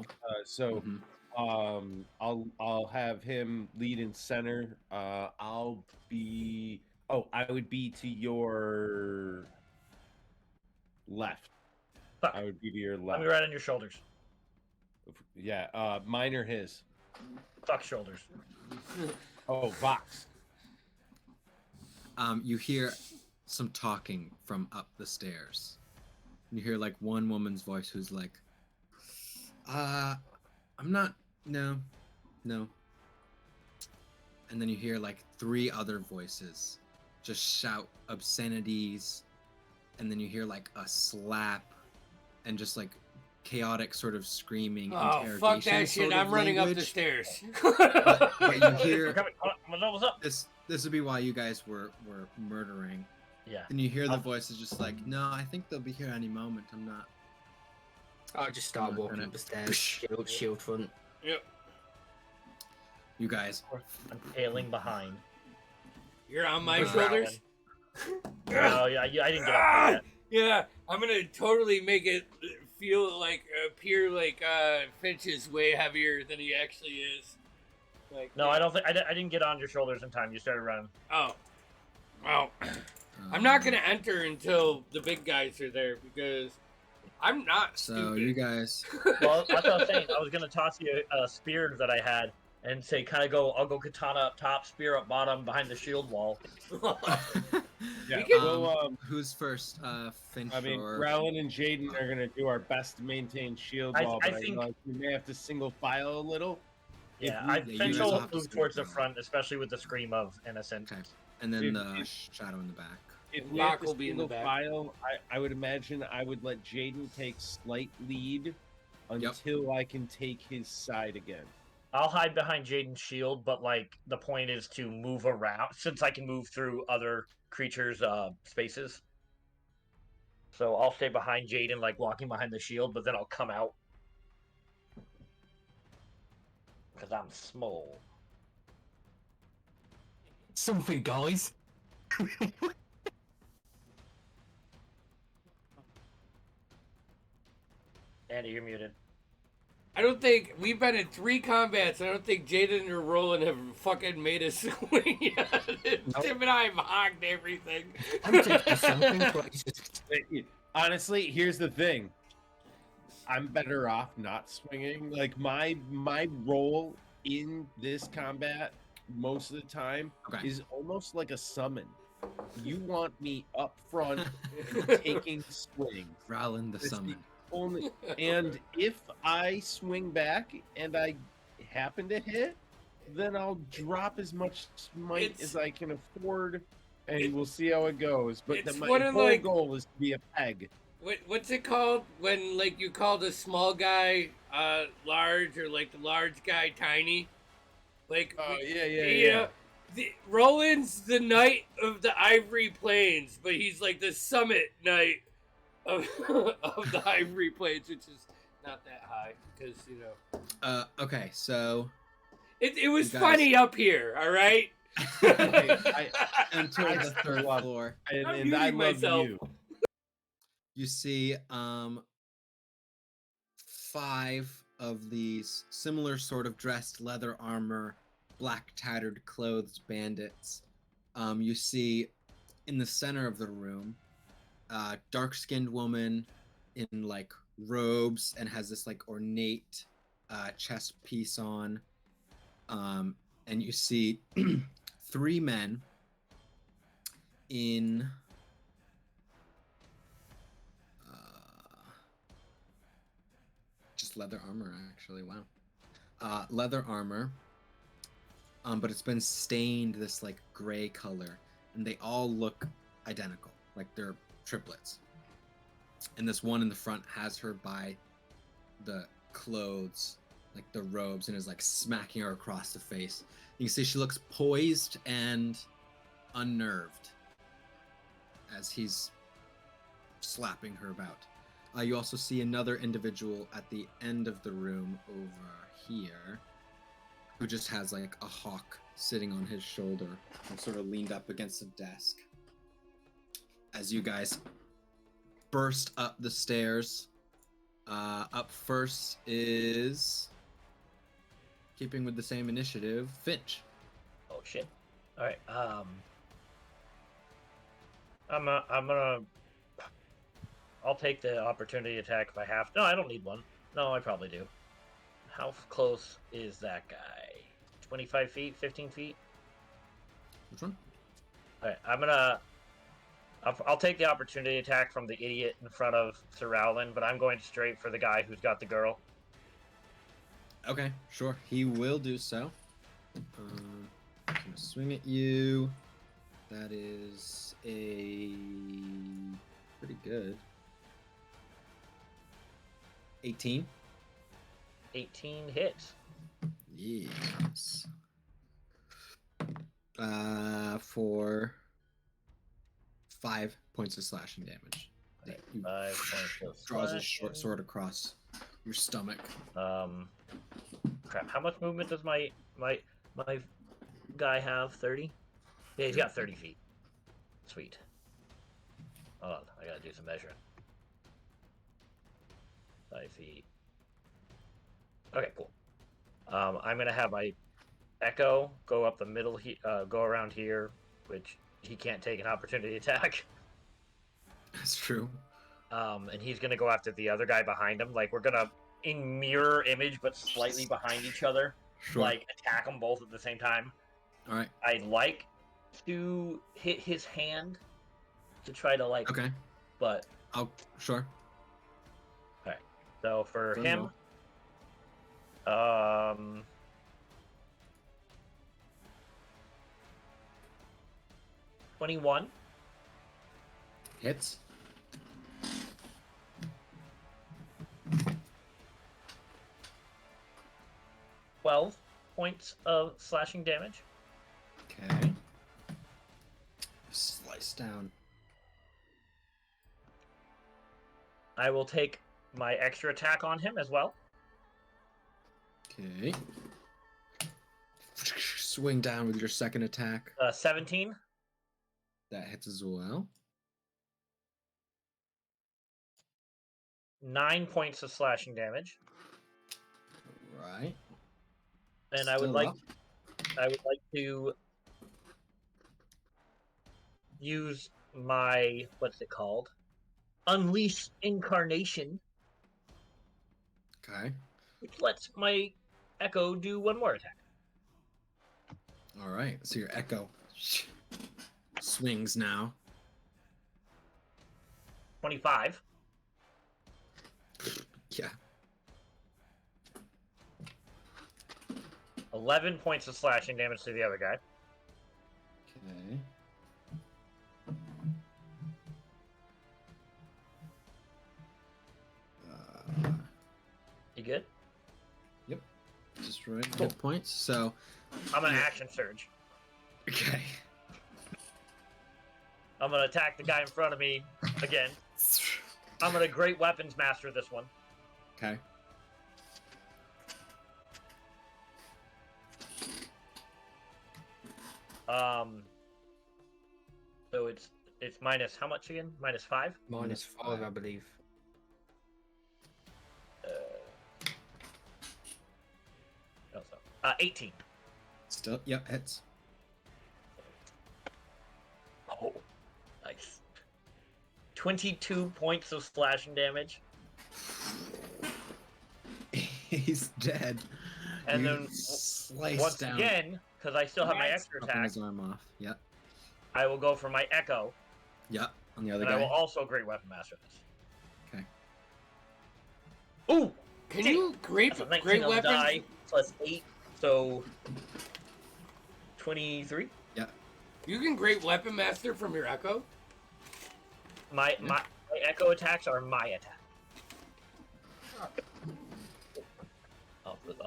Normal. I'll have him lead in center. I'll be. Oh, I would be to your left. Fuck. I would be to your Let left. me right on your shoulders. Yeah. Mine or his. Fuck shoulders. Oh, Vox. You hear some talking from up the stairs. You hear like one woman's voice who's like, I'm not, no. And then you hear like 3 other voices just shout obscenities. And then you hear like a slap and just like chaotic sort of screaming Oh, interrogation fuck that sort shit. of I'm running up the language. stairs. But you hear We're coming. What's up? this would be why you guys were murdering. Yeah. And you hear the voices just like, no, I think they'll be here any moment. I'm not. I'll just start I'm not walking gonna- up the stairs. Shield front. Yep. You guys. I'm tailing behind. You're on my Where's shoulders? Oh, yeah, I didn't get up there yet. Yeah, I'm gonna totally make it appear like Finch is way heavier than he actually is. Like, No, I don't think I didn't get on your shoulders in time. You started running. Oh, well, I'm not gonna enter until the big guys are there because I'm not So stupid. you guys. Well, that's what I was saying. I was gonna toss you a spear that I had and say, kind of go. I'll go katana up top, spear up bottom, behind the shield wall. Yeah, can- Who's first? Finch I mean, or Growlin and Jaden are gonna do our best to maintain shield I wall, but I think- realize we may have to single file a little. Yeah, we- I yeah, you Finch guys will will have to move stick towards the around. front, especially with the scream of innocent. Okay. And then If- the if- shadow in the back. If we Rock have to will be in the single back. file, I would imagine I would let Jaden take slight lead until I can take his side again. I'll hide behind Jaden's shield, but like the point is to move around since I can move through other creatures' spaces. So I'll stay behind Jaden, like walking behind the shield, but then I'll come out because I'm small. Something, guys. Andy, you're muted. I don't think we've been in 3 combats. I don't think Jaden or Roland have fucking made a swing yet. Nope. Tim and I have hogged everything. I'm taking something, but it's just Honestly, here's the thing. I'm better off not swinging. Like my role in this combat most of the time Okay. is almost like a summon. You want me up front taking swings. Growlin the That's the summon. only, and if I swing back and I happen to hit, then I'll drop as much smite It's- as I can afford, and we'll see how it goes. But it's my one of, whole like- goal is to be a peg. What's it called when like you call the small guy large or like the large guy tiny? Like Yeah. Roland's the knight of the Ivory Plains, but he's like the summit knight of of the Ivory Plains, which is not that high because Okay, so it was You guys- funny up here. All right. I enter I the still third love- floor. and, I'm and I muting love myself. you. You see 5 of these similar sort of dressed leather armor, black tattered clothes bandits. You see in the center of the room dark-skinned woman in like robes and has this like ornate chest piece on. And you see 3 men in just leather armor, actually. Wow. Leather armor. But it's been stained this like gray color, and they all look identical, like they're triplets. And this one in the front has her by the clothes, like the robes, and is like smacking her across the face. You can see she looks poised and unnerved as he's slapping her about. You also see another individual at the end of the room over here who just has like a hawk sitting on his shoulder and sort of leaned up against a desk. As you guys burst up the stairs, up first is, keeping with the same initiative, Finch. Oh shit! All right. I'm gonna. I'll take the opportunity attack if I have. No, I don't need one. No, I probably do. How close is that guy? 25 feet? 15 feet? Which one? All right. I'll take the opportunity attack from the idiot in front of Sir Rowland, but I'm going straight for the guy who's got the girl. Okay, sure. He will do so. I'm gonna swing at you. That is a pretty good 18. 18 hits. Yes. For 5 points of slashing damage. Okay, He 5 points of draws his slashing. short sword across your stomach. Crap. How much movement does my guy have? 30? Yeah, he's got 30 feet. Sweet. Hold on, I gotta do some measuring. 5 feet. Okay, cool. I'm gonna have my Echo go up the middle, go around here, which he can't take an opportunity attack. That's true. And he's gonna go after the other guy behind him. Like we're gonna in mirror image, but slightly behind each other. Sure. Like attack them both at the same time. All right. I'd like to hit his hand to try to like. Okay. But Sure. okay. So for Very him, 21. Hits. 12 points of slashing damage. Okay. Slice down. I will take my extra attack on him as well. Okay. Swing down with your second attack. 17. That hits as well. 9 points of slashing damage. Right. And Still up. I would like to use my what's it called? Unleash Incarnation, Okay. which lets my Echo do one more attack. All right. So your echo swings now. 25. Yeah. 11 points of slashing damage to the other guy. Okay. You good? Yep. Just right. Hit points. So. I'm gonna action surge. Okay. I'm gonna attack the guy in front of me again. I'm gonna great weapons master this one. Okay. So it's minus how much again? Minus 5? Minus 5, I believe. No, so 18. Still. Yep. Hits. Oh, nice. 22 points of slashing damage. He's dead. And You then slice once down. again, because I still have my extra Chopping attack, his arm off. Yep. I will go for my Echo, Yep. On the other and I will guy. also great weapon master this. Okay. Ooh! Can Dang. you great That's a 19 great on the weapon? die plus 8, so 23. You can great weapon master from your Echo. My Echo attacks are my attack.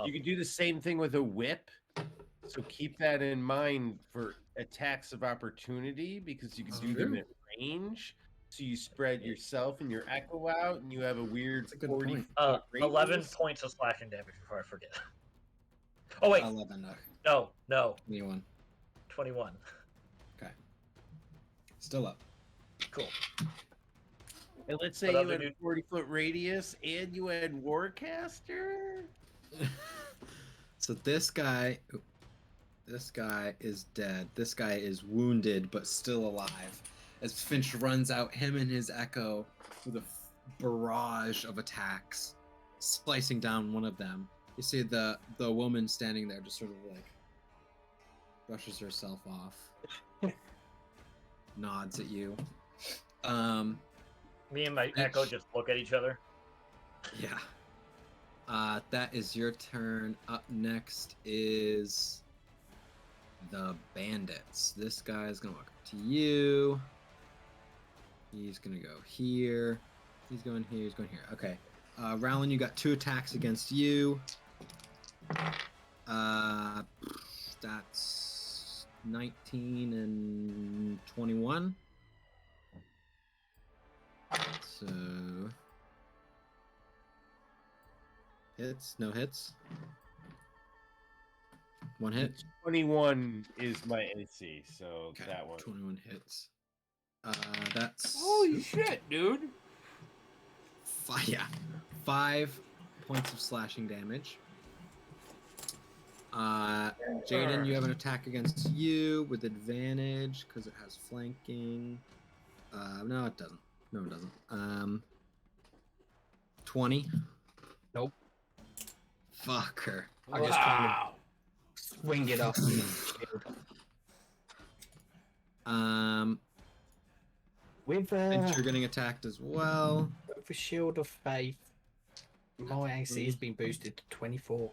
You can do the same thing with a whip. So keep that in mind for attacks of opportunity because you can do them at range. So you spread yourself and your echo out, and you have a weird That's a good 40 point. foot 11 radius. points of slashing damage before I forget. Oh wait, 11. no, 21. 21. Okay. Still up. Cool. And let's say What you other had a dude? 40-foot radius and you had Warcaster. So this guy is dead. This guy is wounded but still alive. As Finch runs out, him and his echo with a barrage of attacks, slicing down one of them. You see the woman standing there, just sort of like brushes herself off, nods at you. Me and my Echo just look at each other. Yeah. That is your turn. Up next is the bandits. This guy is gonna walk up to you. He's gonna go here. He's going here. He's going here. Okay. Rowland, you got 2 attacks against you. That's 19 and 21. So hits, no hits. 1 hit. 21 is my AC, so Okay, that one. 21 hits. That's Holy shit, dude! 5 points of slashing damage. Jaden, you have an attack against you with advantage because it has flanking. No, it doesn't. No, it doesn't. 20. Nope. Fucker. I just kind of Wow. swing it off. Shield. With Finch, you're getting attacked as well. a shield of faith, my AC has been boosted to 24.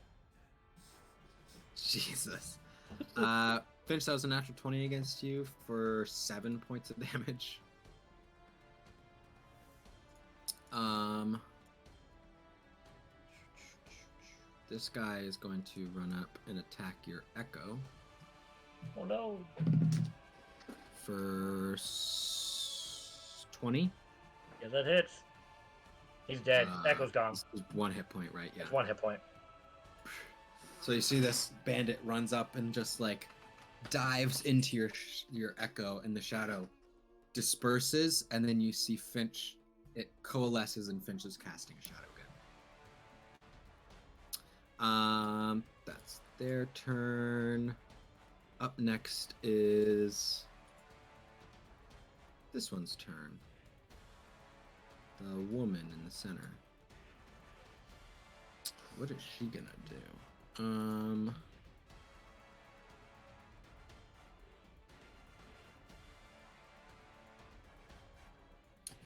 Jesus. Finch, that was a natural 20 against you for 7 points of damage. This guy is going to run up and attack your Echo Oh no. for 20. Yeah, that hits. He's dead. Echo's gone. This is 1 hit point, right? Yeah. It's 1 hit point. So you see this bandit runs up and just like dives into your Echo, and the shadow disperses, and then you see Finch. It coalesces, and Finch is casting a shadow again. That's their turn. Up next is this one's turn. The woman in the center. What is she gonna do?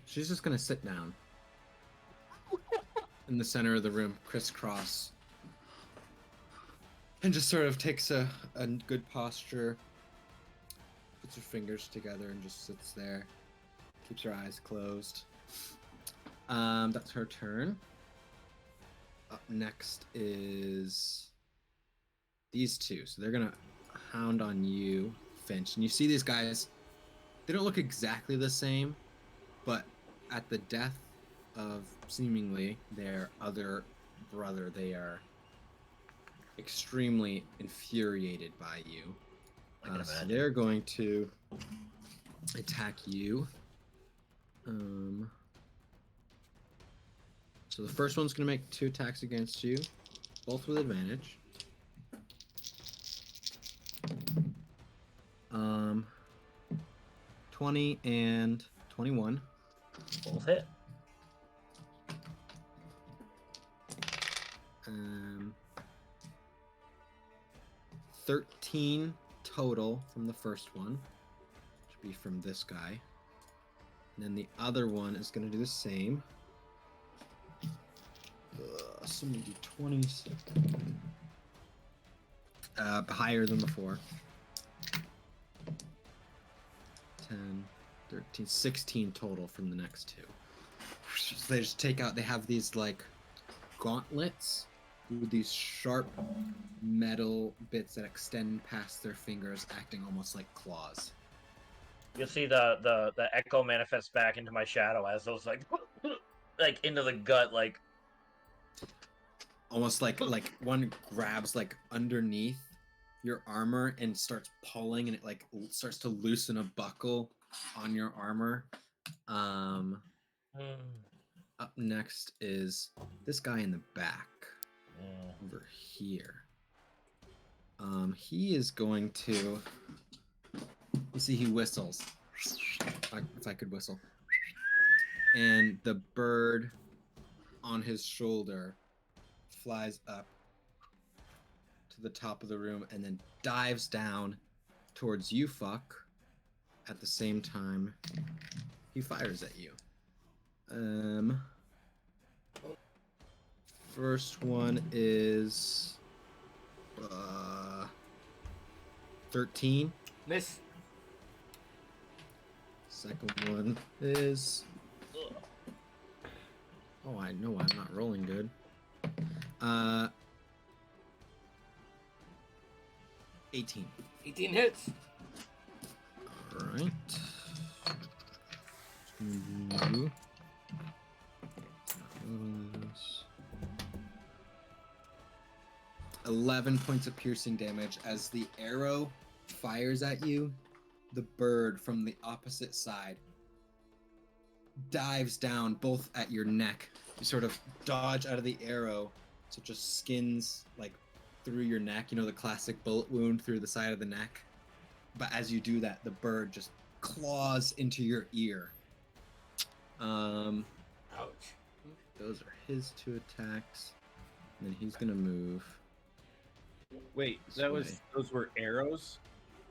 She's just gonna sit down in the center of the room, crisscross, and just sort of takes a good posture, puts her fingers together, and just sits there, keeps her eyes closed. That's her turn. Up next is these two. So they're gonna hound on you, Finch. And you see these guys, they don't look exactly the same, but at the death of seemingly their other brother, they are extremely infuriated by you. I can So imagine. they're going to attack you. So the first one's going to make 2 attacks against you, both with advantage. 20 and 21. Both hit. 13 total from the first one. Should be from this guy. And then the other one is going to do the same. So maybe 26. Higher than before. 10, 13, 16 total from the next two. So they just take out, they have these like gauntlets with these sharp metal bits that extend past their fingers, acting almost like claws. You'll see the echo manifest back into my shadow as those like into the gut, like Almost like one grabs like underneath your armor and starts pulling, and it like starts to loosen a buckle on your armor. Up next is this guy in the back over here. He is going to, you see he whistles, if I could whistle, and the bird on his shoulder flies up to the top of the room and then dives down towards you, fuck. At the same time, he fires at you. First one is 13. Miss. Second one is, oh, I know I'm not rolling good. 18. 18 hits. All right. 11 points of piercing damage as the arrow fires at you. The bird from the opposite side dives down both at your neck. You sort of dodge out of the arrow, so it just skins like through your neck. You know, the classic bullet wound through the side of the neck. But as you do that, the bird just claws into your ear. Ouch. Those are his 2 attacks. And then he's gonna move. Wait, This those way. were arrows?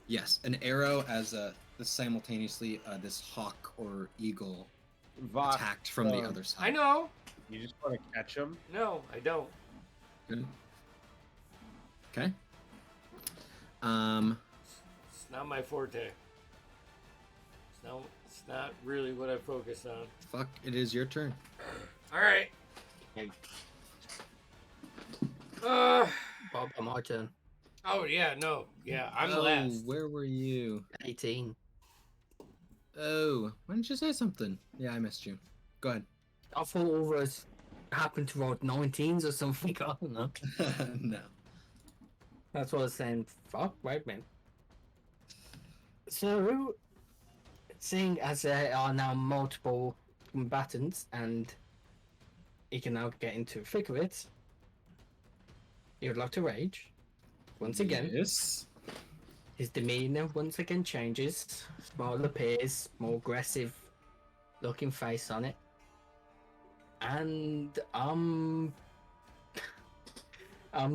Yes, an arrow as simultaneously this hawk or eagle Vok, attacked from the other side. I know. you just want to catch them? No, I don't. Good. Okay. It's not my forte. It's not really what I focus on. Fuck, it is your turn. All right. Okay. Uh. Bob, my turn. Oh yeah, no, yeah, I'm oh, last. Where were you? 18. Oh, why didn't you say something? Yeah, I missed you. Go ahead. I thought all of us happened to roll 19s or something. I don't know. No. That's what I was saying. Fuck, right, man. So, seeing as there are now multiple combatants and he can now get into the thick of it, he would like to rage. Once again, Yes. his demeanor once again changes. Smile appears, more aggressive looking face on it. And I'm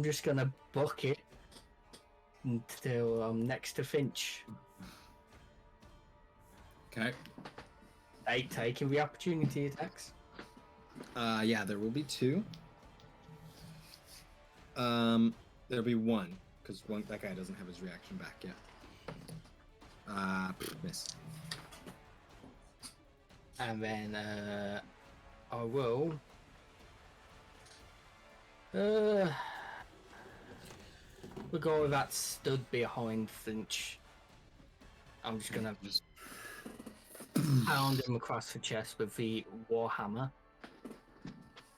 just gonna book it until I'm next to Finch. Okay. Taking the opportunity attacks. Yeah, there will be 2. There'll be 1 because that guy doesn't have his reaction back yet. Miss. And then I will we'll go with that stood behind Finch. I'm just gonna Just pound him across the chest with the warhammer.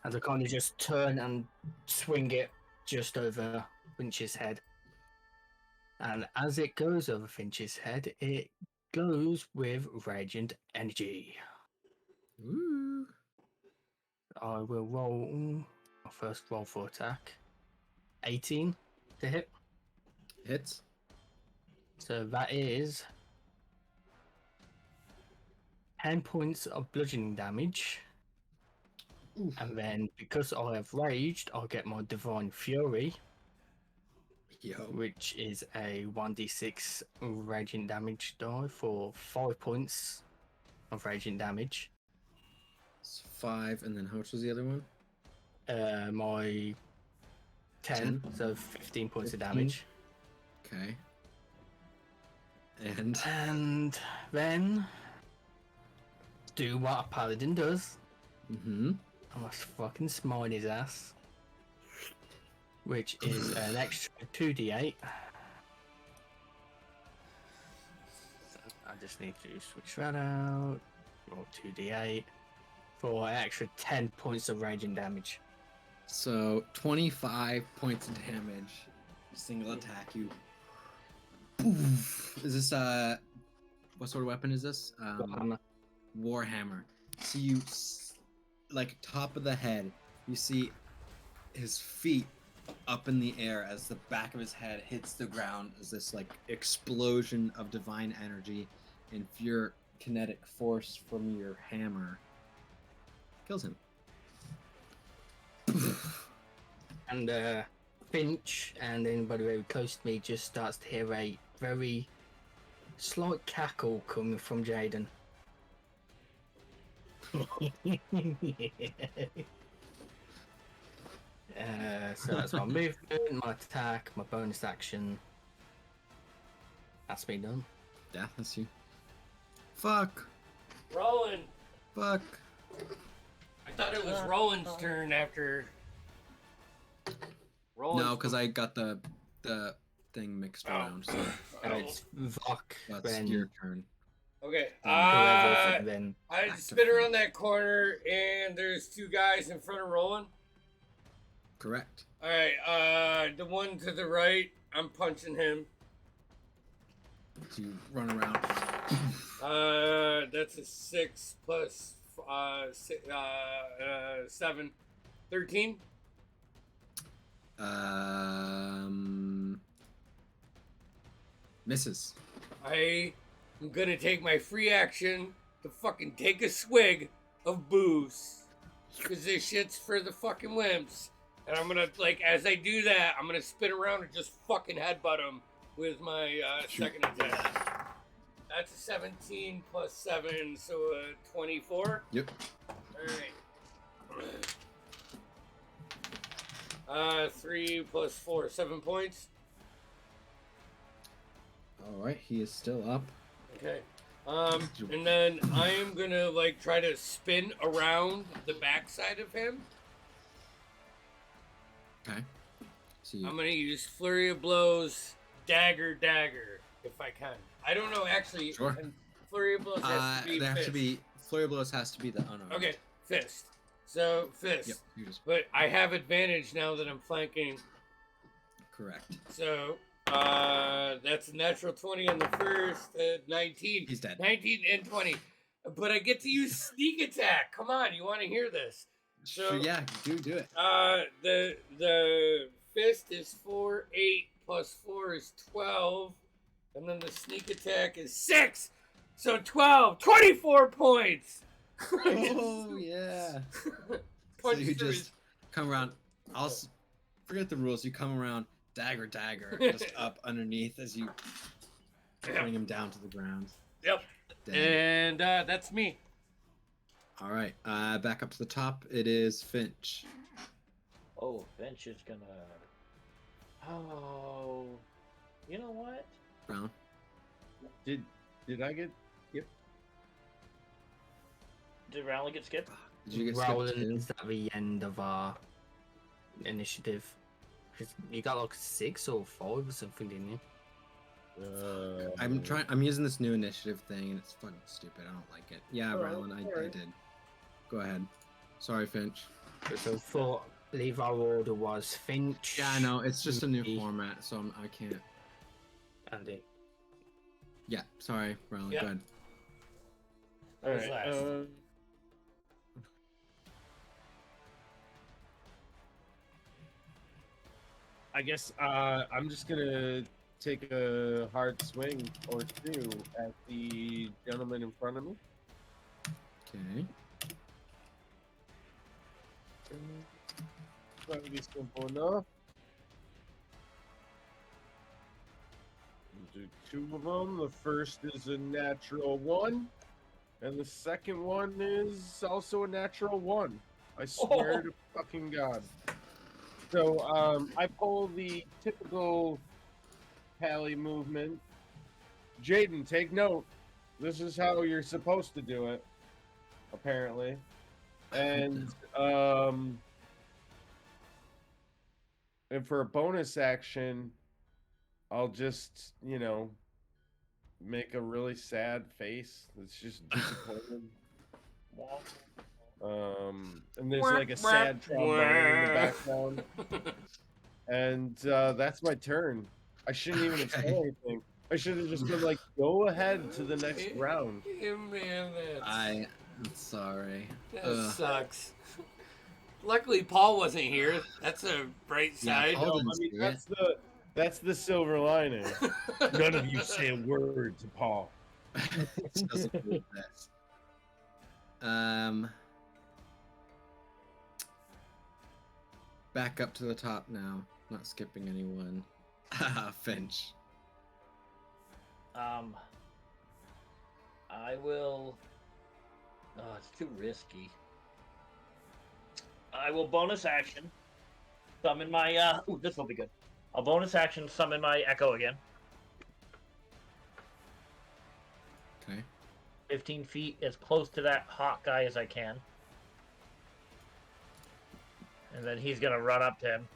And I kind of just turn and swing it just over Finch's head. And as it goes over Finch's head, it goes with Radiant Energy. Ooh. I will roll my first roll for attack. 18 to hit. Hits. So that is 10 points of bludgeoning damage. Oof. And then because I have raged, I'll get my Divine Fury, Yo. which is a 1d6 radiant damage die for 5 points of radiant damage. It's 5, and then how much was the other one? My 10, so 15 points of 15. damage. Okay. And And then do what a paladin does. I must fucking smite his ass. Which is an extra 2d8. I just need to switch that out. Roll 2d8 for an extra 10 points of raging damage. So 25 points of damage. Single attack you. Poof. Is this what sort of weapon is this? Warhammer. Warhammer. So you like top of the head, you see his feet up in the air as the back of his head hits the ground as this like explosion of divine energy and pure kinetic force from your hammer kills him. And Finch and anybody very close to me just starts to hear a very slight cackle coming from Jaden. So that's my movement, my attack, my bonus action. That's me done. Yeah, that's you. Fuck. Roland. Fuck. I thought it was Roland's turn after. Roland's No, because I got the thing mixed around. So It's Vok, that's then your turn. Okay. whoever, then I spin around that corner, and there's 2 guys in front of Roland. Correct. All right. The one to the right, I'm punching him. So you run around. That's a 6 plus 7, 13. Misses. I am gonna take my free action to fucking take a swig of booze. because this shit's for the fucking wimps. And I'm gonna, like, as I do that, I'm gonna spin around and just fucking headbutt him with my second attack. That's a 17 plus 7, so a 24. Yep. Alright. 3 plus 4, 7 points. All right, he is still up. Okay. And then I am gonna, like, try to spin around the backside of him. Okay. So you, I'm gonna use Flurry of Blows, Dagger, if I can. I don't know, actually. Sure. Flurry of Blows has to be there has fist. to be Flurry of Blows has to be the unarmed. Okay, fist. So, fist. Yep. You just But I have advantage now that I'm flanking. correct. So, that's a natural 20 on the first, 19. He's dead. 19 and 20. But I get to use sneak attack. Come on, you want to hear this? So, Sure, yeah, do it. The fist is 4, 8 plus 4 is 12, and then the sneak attack is 6. So 12, 24 points. Oh yeah. So Punch you through just come around. Forget the rules. You come around, dagger, just up underneath as you bring him down to the ground. Yep. Dead. And that's me. All right. Back up to the top. It is Finch. Oh, Finch is gonna. Oh, you know what? Brown. Did I get? Yep. Did Rowley get skipped? Did you get skipped Roland too? is at the end of our initiative. 'Cause you got like 6 or 5 or something, didn't you? I'm using this new initiative thing, and it's fucking stupid. I don't like it. Yeah, Oh, Rowan, I alright. did. Go ahead. Sorry, Finch. So for leave our order was Finch. Yeah, I know. It's just a new Me, format, so I can't. Andy. Yeah, sorry, Rowan. Yeah. Go ahead. That was Alright, last. I guess I'm just gonna take a hard swing or two at the gentleman in front of me. Okay. That'll be simple enough. Do 2 of them. The first is a natural 1, and the second one is also a natural 1. I swear to fucking God. So I pull the typical pally movement. Jaden, take note. This is how you're supposed to do it, apparently. And for a bonus action, I'll just, make a really sad face. It's just disappointed. And there's like a sad trombone in the background. And that's my turn. I shouldn't even have said anything. I should have just been like, go ahead to the next round. Yeah, man, I'm sorry. that sucks. Luckily, Paul wasn't here. That's a bright Yeah, side. Paul No, didn't I mean, do it. that's the silver lining. None of you say a word to Paul. It doesn't do this. Back up to the top now. Not skipping anyone. Finch. I will. Oh, it's too risky. I will bonus action. Summon my. Ooh, this will be good. I'll bonus action summon my Echo again. Okay. 15 feet, as close to that hawk guy as I can. And then he's gonna run up to him.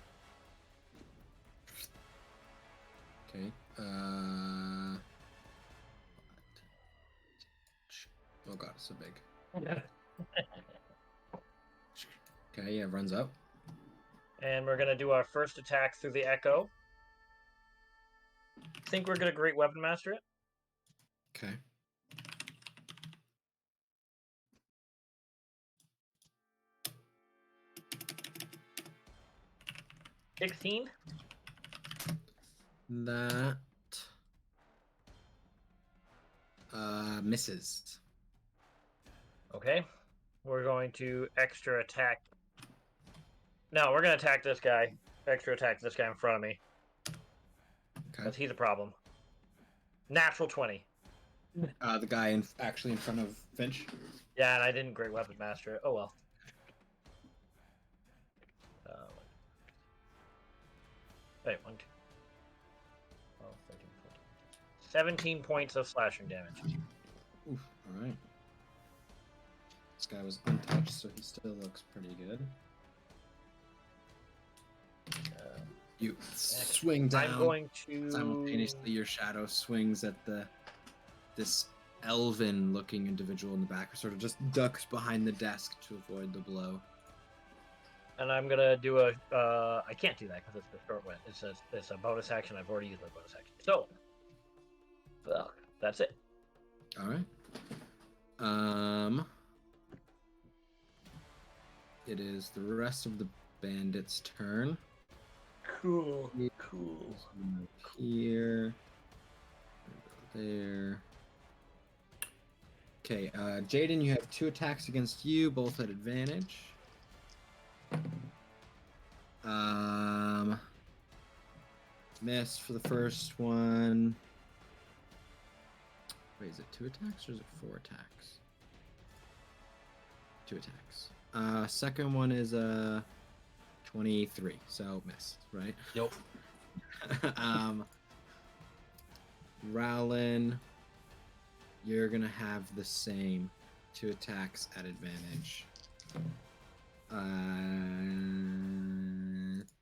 Okay. Oh god, it's so big. Okay, yeah, runs up. And we're gonna do our first attack through the Echo. Think we're gonna Great Weapon Master it? Okay. $16. That misses. Okay. we're going to extra attack. No, we're going to attack this guy. Extra attack this guy in front of me. Okay. Because he's a problem. Natural 20. The guy actually in front of Finch. Yeah, and I didn't Great Weapon Master it. Oh well. Wait, 1, 2. 12, 13, 14. 17 points of slashing damage. Oof, all right. This guy was untouched, so he still looks pretty good. You swing down. I'm going to Simultaneously, your shadow swings at this elven-looking individual in the back, who sort of just ducks behind the desk to avoid the blow. And I'm gonna do a. I can't do that because it's a short win. It's a bonus action. I've already used my bonus action. So, well, that's it. All right. It is the rest of the bandits' turn. Cool. Cool. Here. There. Okay, Jaden, you have 2 attacks against you, both at advantage. Miss for the first one. Wait, is it 2 attacks or is it 4 attacks? 2 attacks. Second one is 23, so miss, right? Nope. Rowlin, you're gonna have the same 2 attacks at advantage.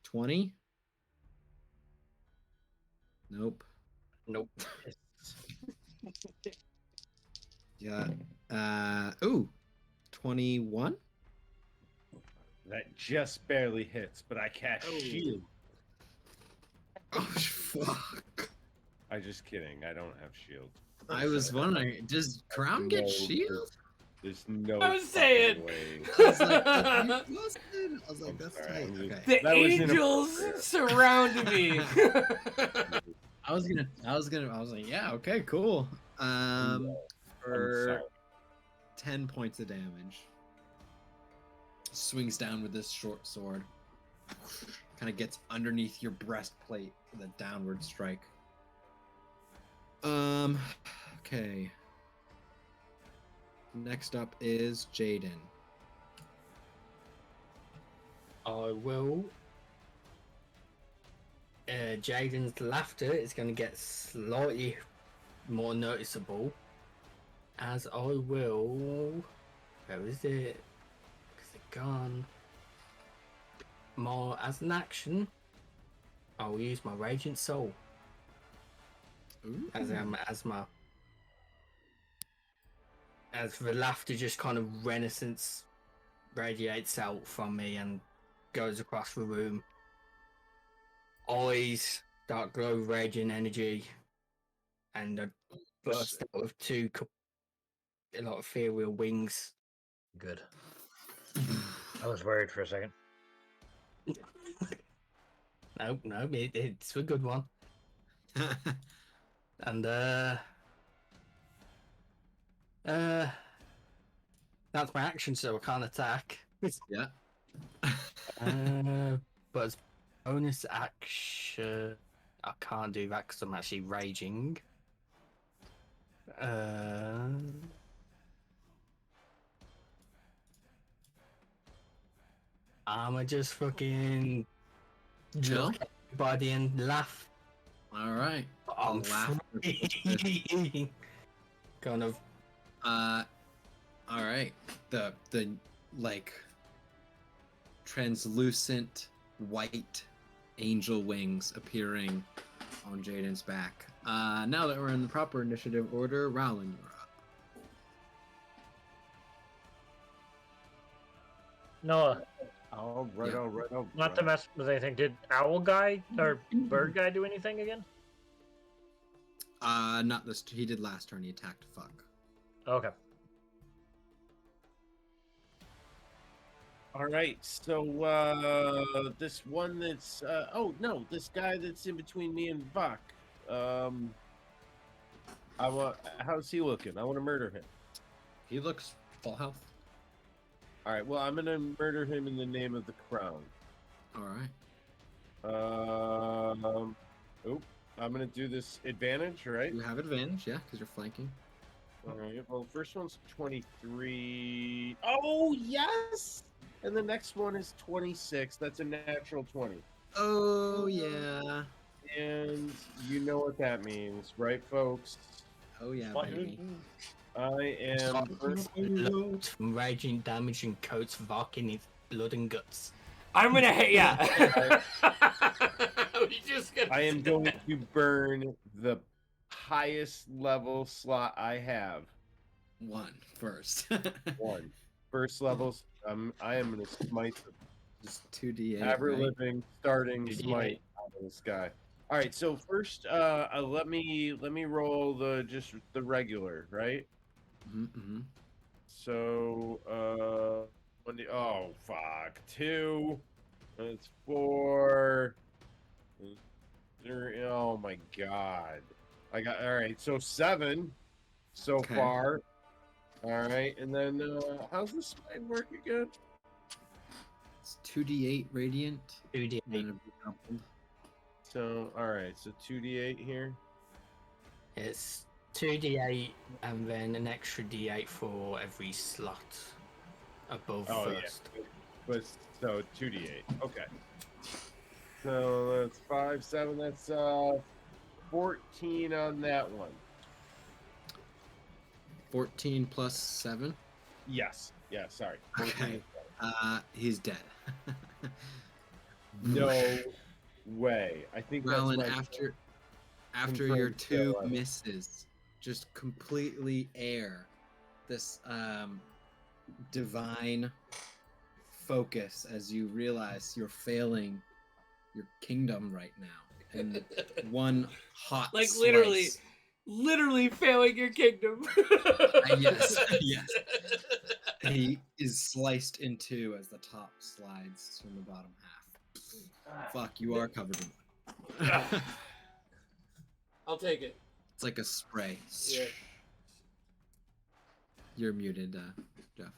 20? Nope. Nope. Yeah. 21? That just barely hits, but I cast shield. Oh, fuck. I'm just kidding. I don't have shield. I was wondering, does Crown get No, shield? There's no. I was saying. Way. I was like, I was like, I'm that's sorry, tight. I'm just- Okay. The That was angels surround me. I was like, yeah, okay, cool. I'm For sorry. 10 points of damage. Swings down with this short sword. Kind of gets underneath your breastplate with a downward strike. Okay. Next up is Jaden. I will. Jaden's laughter is going to get slightly more noticeable, as I will. Where is it? Because it's gone. More as an action, I will use my Radiant Soul Ooh. as the laughter just kind of renaissance radiates out from me and goes across the room. Eyes, dark glow, radiant energy, and a burst out of 2 a lot of ethereal wings. Good. I was worried for a second. No, it's a good one. And that's my action, so I can't attack. Yeah. But as bonus action, I can't do that because I'm actually raging. I'ma just fucking Chill. look at everybody and laugh. All right. I'm Laugh. free. Kind of. All right. The like translucent white angel wings appearing on Jaden's back. Now that we're in the proper initiative order, Rowling, you're up. Noah, All right, Yeah. all right, all not to right. mess with anything. Did Owl Guy or Bird Guy do anything again? Not this. He did last turn. He attacked. Fuck. Okay. All right, so this one that's oh no, this guy that's in between me and Vok. How's he looking? I want to murder him. He looks full health. All right. Well, I'm gonna murder him in the name of the crown. All right. Oh, I'm gonna do this advantage, right? You have advantage, yeah, because you're flanking. All right. Well, first one's 23. Oh yes. And the next one is 26. That's a natural 20. Oh yeah. And you know what that means, right, folks? Oh yeah, baby. I am. Loads from raging damage and coats Vok in his blood and guts. I'm gonna hit ya. We just gonna I am say going that. to burn the highest level slot I have. One first. One. First levels. I am gonna smite the Just 2d8. ever Right? living starting 2d8. smite out of this guy. All right. So first, let me roll the regular, right? Mm-hmm. So oh fuck, 2. That's 4. Oh my god. I got all right. So 7 so Okay. far. All right, and then how's the smite work again? It's 2d8 radiant. 2d8. And then it'll be doubled. So all right, so 2d8 here. It's 2d8 and then an extra d8 for every slot above Oh first. yeah, but so 2d8. Okay. So that's 5, 7. That's 14 on that one. 14 plus 7. Yes. Yeah. Sorry. 14. Okay. He's dead. No way. I think Well, that's and my after your confirmed 2 kill. misses, just completely air this divine focus as you realize you're failing your kingdom right now. And one hot Like literally failing your kingdom. yes, yes. He is sliced in two as the top slides from the bottom half. Fuck, you are covered in blood. I'll take it. It's like a spray. Yeah. You're muted, Jeff.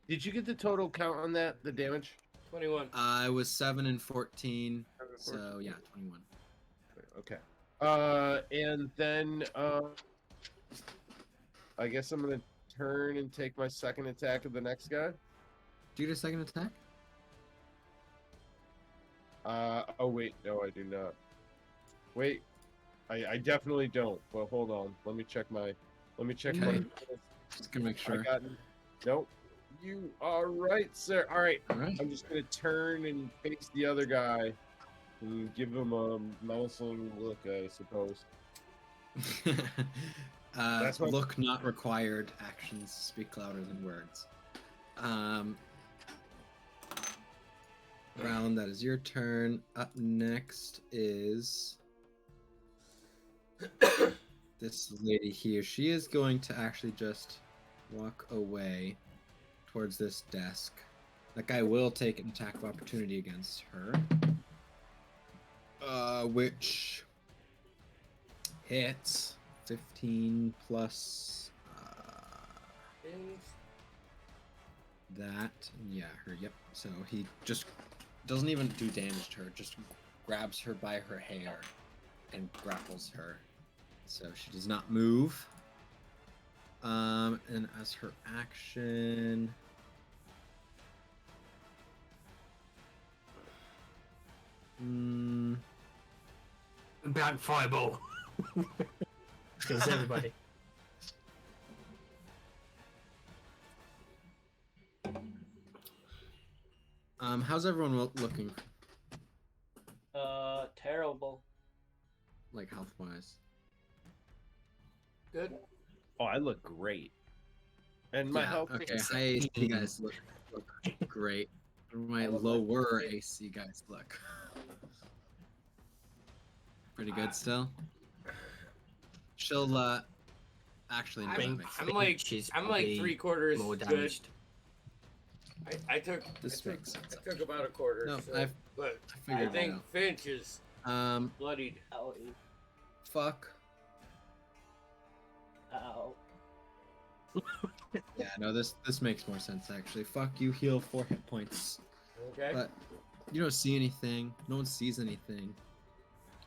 Did you get the total count on that? The damage? 21. I was 7 and 14, so yeah, 21. Okay. And then I guess I'm gonna turn and take my second attack of the next guy. Do you get a second attack? Oh wait, no, I do not. Wait, I definitely don't. But hold on, let me check my. Okay. Just gonna make sure. I got. Nope. You are right, sir. All right. All right. I'm just gonna turn and face the other guy and give him a menacing look, I suppose. That's what- Look not required. Actions speak louder than words. Round, that is your turn. Up next is this lady here. She is going to actually just walk away towards this desk. That guy will take an attack of opportunity against her. Which hits 15 plus that. Yeah, her. Yep. So he just doesn't even do damage to her. Just grabs her by her hair and grapples her. So she does not move. And as her action, Black fireball. Kills everybody. how's everyone looking, Terrible. like health wise? Good. Oh, I look great. And my health. Okay, high AC guys look great. My lower AC guys look pretty good still. She'll actually no, that makes sense. I'm like 3/4 more good. damaged. I took This makes sense. I took about a quarter. No, so, I but I figured think it out. Finch is bloodied. Ow. Fuck. Ow. No, this makes more sense actually. Fuck you, heal 4 hit points. Okay. But you don't see anything. No one sees anything.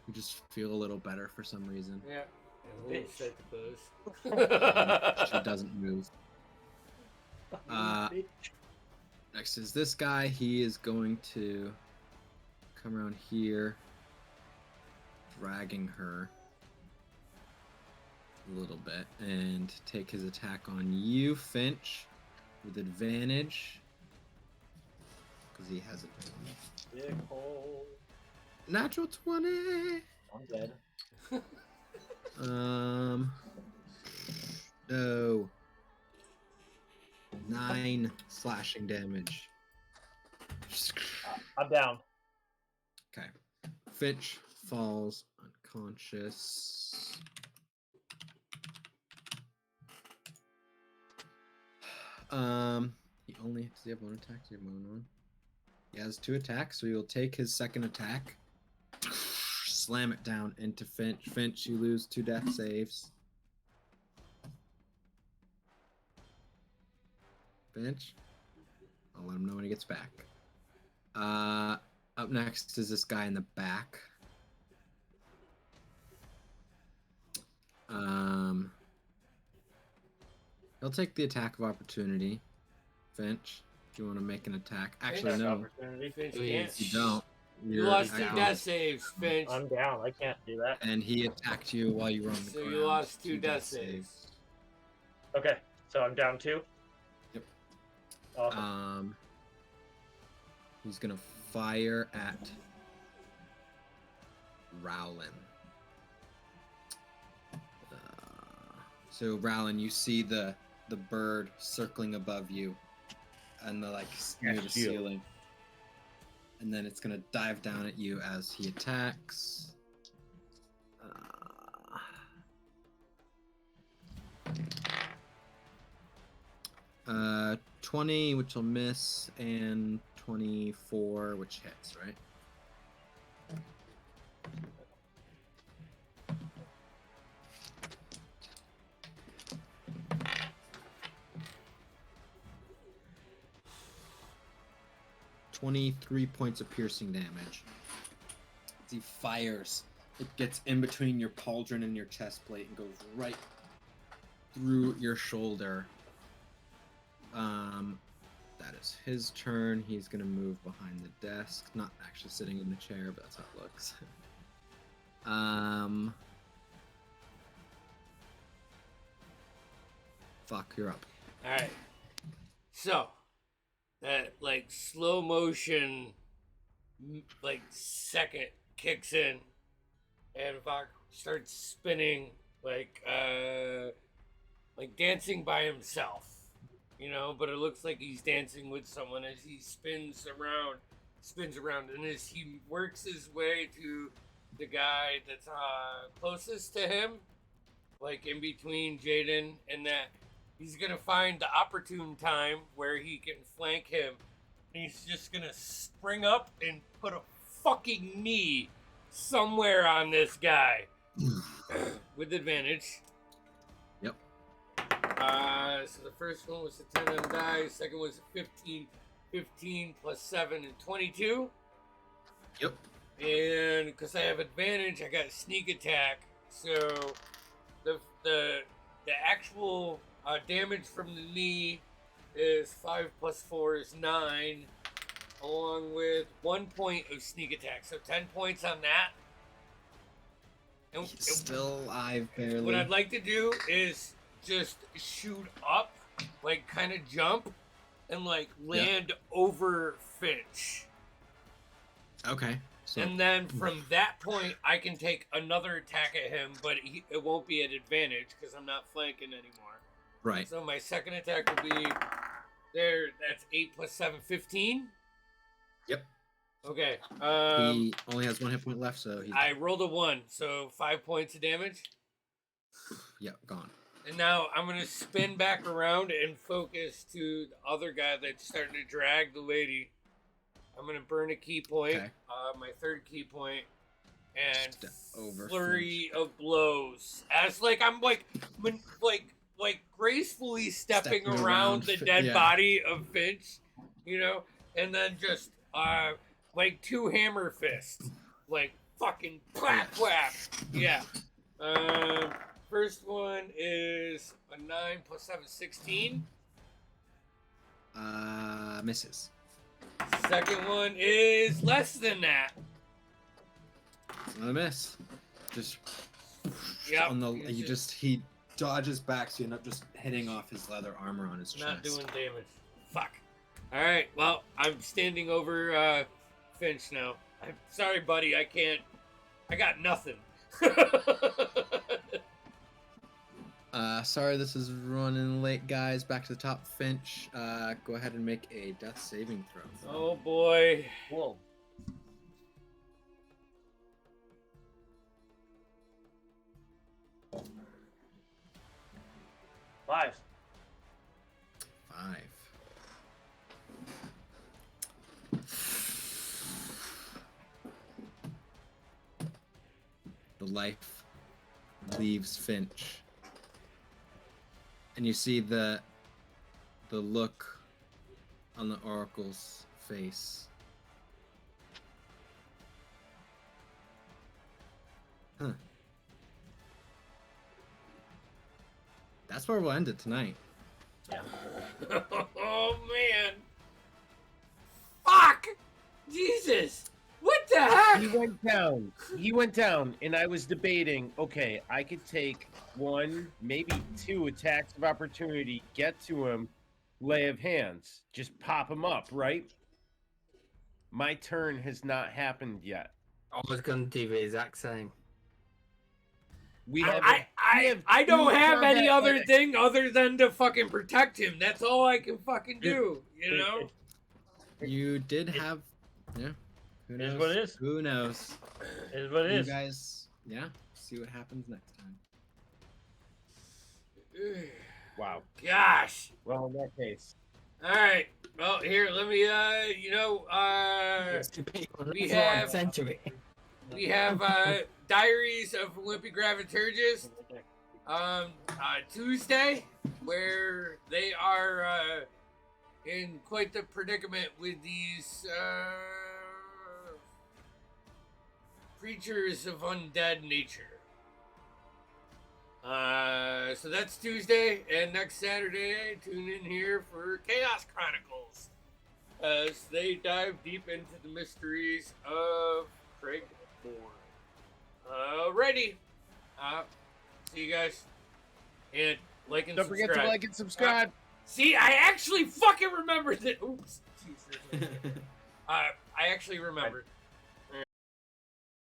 You just feel a little better for some reason. Yeah. And we'll Bitch. set the She buzz. doesn't move. Bitch. Next is this guy. He is going to come around here, dragging her a little bit, and take his attack on you, Finch, with advantage. Because he has a Big hole. natural 20. I'm dead. No. 9 slashing damage. I'm down. Okay. Finch falls unconscious. He only does he have 1 attack? Does he have more than 1? He has 2 attacks, so he will take his second attack, slam it down into Finch. Finch, you lose 2 death saves. Finch, I'll let him know when he gets back. Up next is this guy in the back. He'll take the attack of opportunity. Finch, if you want to make an attack. Actually, no, Opportunity. Finch Please. can't. you don't. You You're lost 2 out. death saves, Finch. I'm down. I can't do that. And he attacked you while you were on the So ground. you lost 2 2 death saves. Okay, so I'm down 2. Yep. Awesome. He's gonna fire at Rowlin. So Rowlin, you see the bird circling above you, and the near the shield. ceiling, and then it's gonna dive down at you as he attacks. 20, which will miss, and 24, which hits, right? "23 points of piercing damage. As he fires, it gets in between your pauldron and your chest plate and goes right through your shoulder. That is his turn. He's gonna move behind the desk, not actually sitting in the chair, but that's how it looks. Fuck, you're up. Alright. So, that, slow motion, second kicks in, and Vok starts spinning, dancing by himself. But it looks like he's dancing with someone as he spins around, and as he works his way to the guy that's closest to him, in between Jaden and that, he's gonna find the opportune time where he can flank him, and he's just gonna spring up and put a fucking knee somewhere on this guy with advantage. Yep. So the first one was a 10 on die, second was a 15 plus 7 and 22. Yep. And because I have advantage, I got sneak attack. So the actual damage from the knee is 5 plus 4 is 9, along with 1 point of sneak attack. So 10 points on that. And He's still alive, barely. what I'd like to do is just shoot up, kind of jump, and land over Finch. Okay. So And then from that point, I can take another attack at him, but it won't be at advantage because I'm not flanking anymore. right. So my second attack will be there. That's 8 plus 7, 15. Yep. Okay. He only has 1 hit point left, so he's I rolled a 1, so 5 points of damage. yep, gone. And now I'm going to spin back around and focus to the other guy that's starting to drag the lady. I'm going to burn a key point, Okay. my third key point, and Step over flurry of blows. As I'm like gracefully stepping Stepping around around the Fi- dead yeah. body of Finch, you know, and then just like two hammer fists, like fucking clap clap. Yeah. First one is a 9 + 7, 16. Misses. Second one is less than that. It's not a miss. Just Yep, on the it's he dodges back, so you end up just hitting off his leather armor on his not chest. doing damage. Fuck. All right. Well, I'm standing over Finch now. I'm sorry, buddy. I can't. I got nothing. Sorry, this is running late, guys. Back to the top, Finch. Go ahead and make a death saving throw. Oh boy. Whoa. Five. 5. The life leaves Finch, and you see the look on the oracle's face. Huh. That's where we'll end it tonight. Oh man. Fuck. Jesus. What the heck? He went down. He went down, and I was debating. Okay, I could take 1, maybe 2 attacks of opportunity, get to him, lay of hands, just pop him up, right? My turn has not happened yet. I was going to do the exact same. We have. I don't two have any combat other medics. thing other than to fucking protect him. That's all I can fucking do, you know? You did have, yeah. Who It knows? is what it is. Who knows? It is what it You is. guys, yeah. See what happens next time. Wow. Gosh. Well, in that case, All right. Well, here, let me, we have- century. we have Diaries of Olympic Graviturgist Tuesday, where they are in quite the predicament with these creatures of undead nature. So that's Tuesday, and next Saturday, tune in here for Chaos Chronicles as they dive deep into the mysteries of Craig Moore. Alrighty. See you guys. And like and don't forget subscribe. to like and subscribe. See, I actually fucking remembered it. Oops. Jesus. I actually remembered.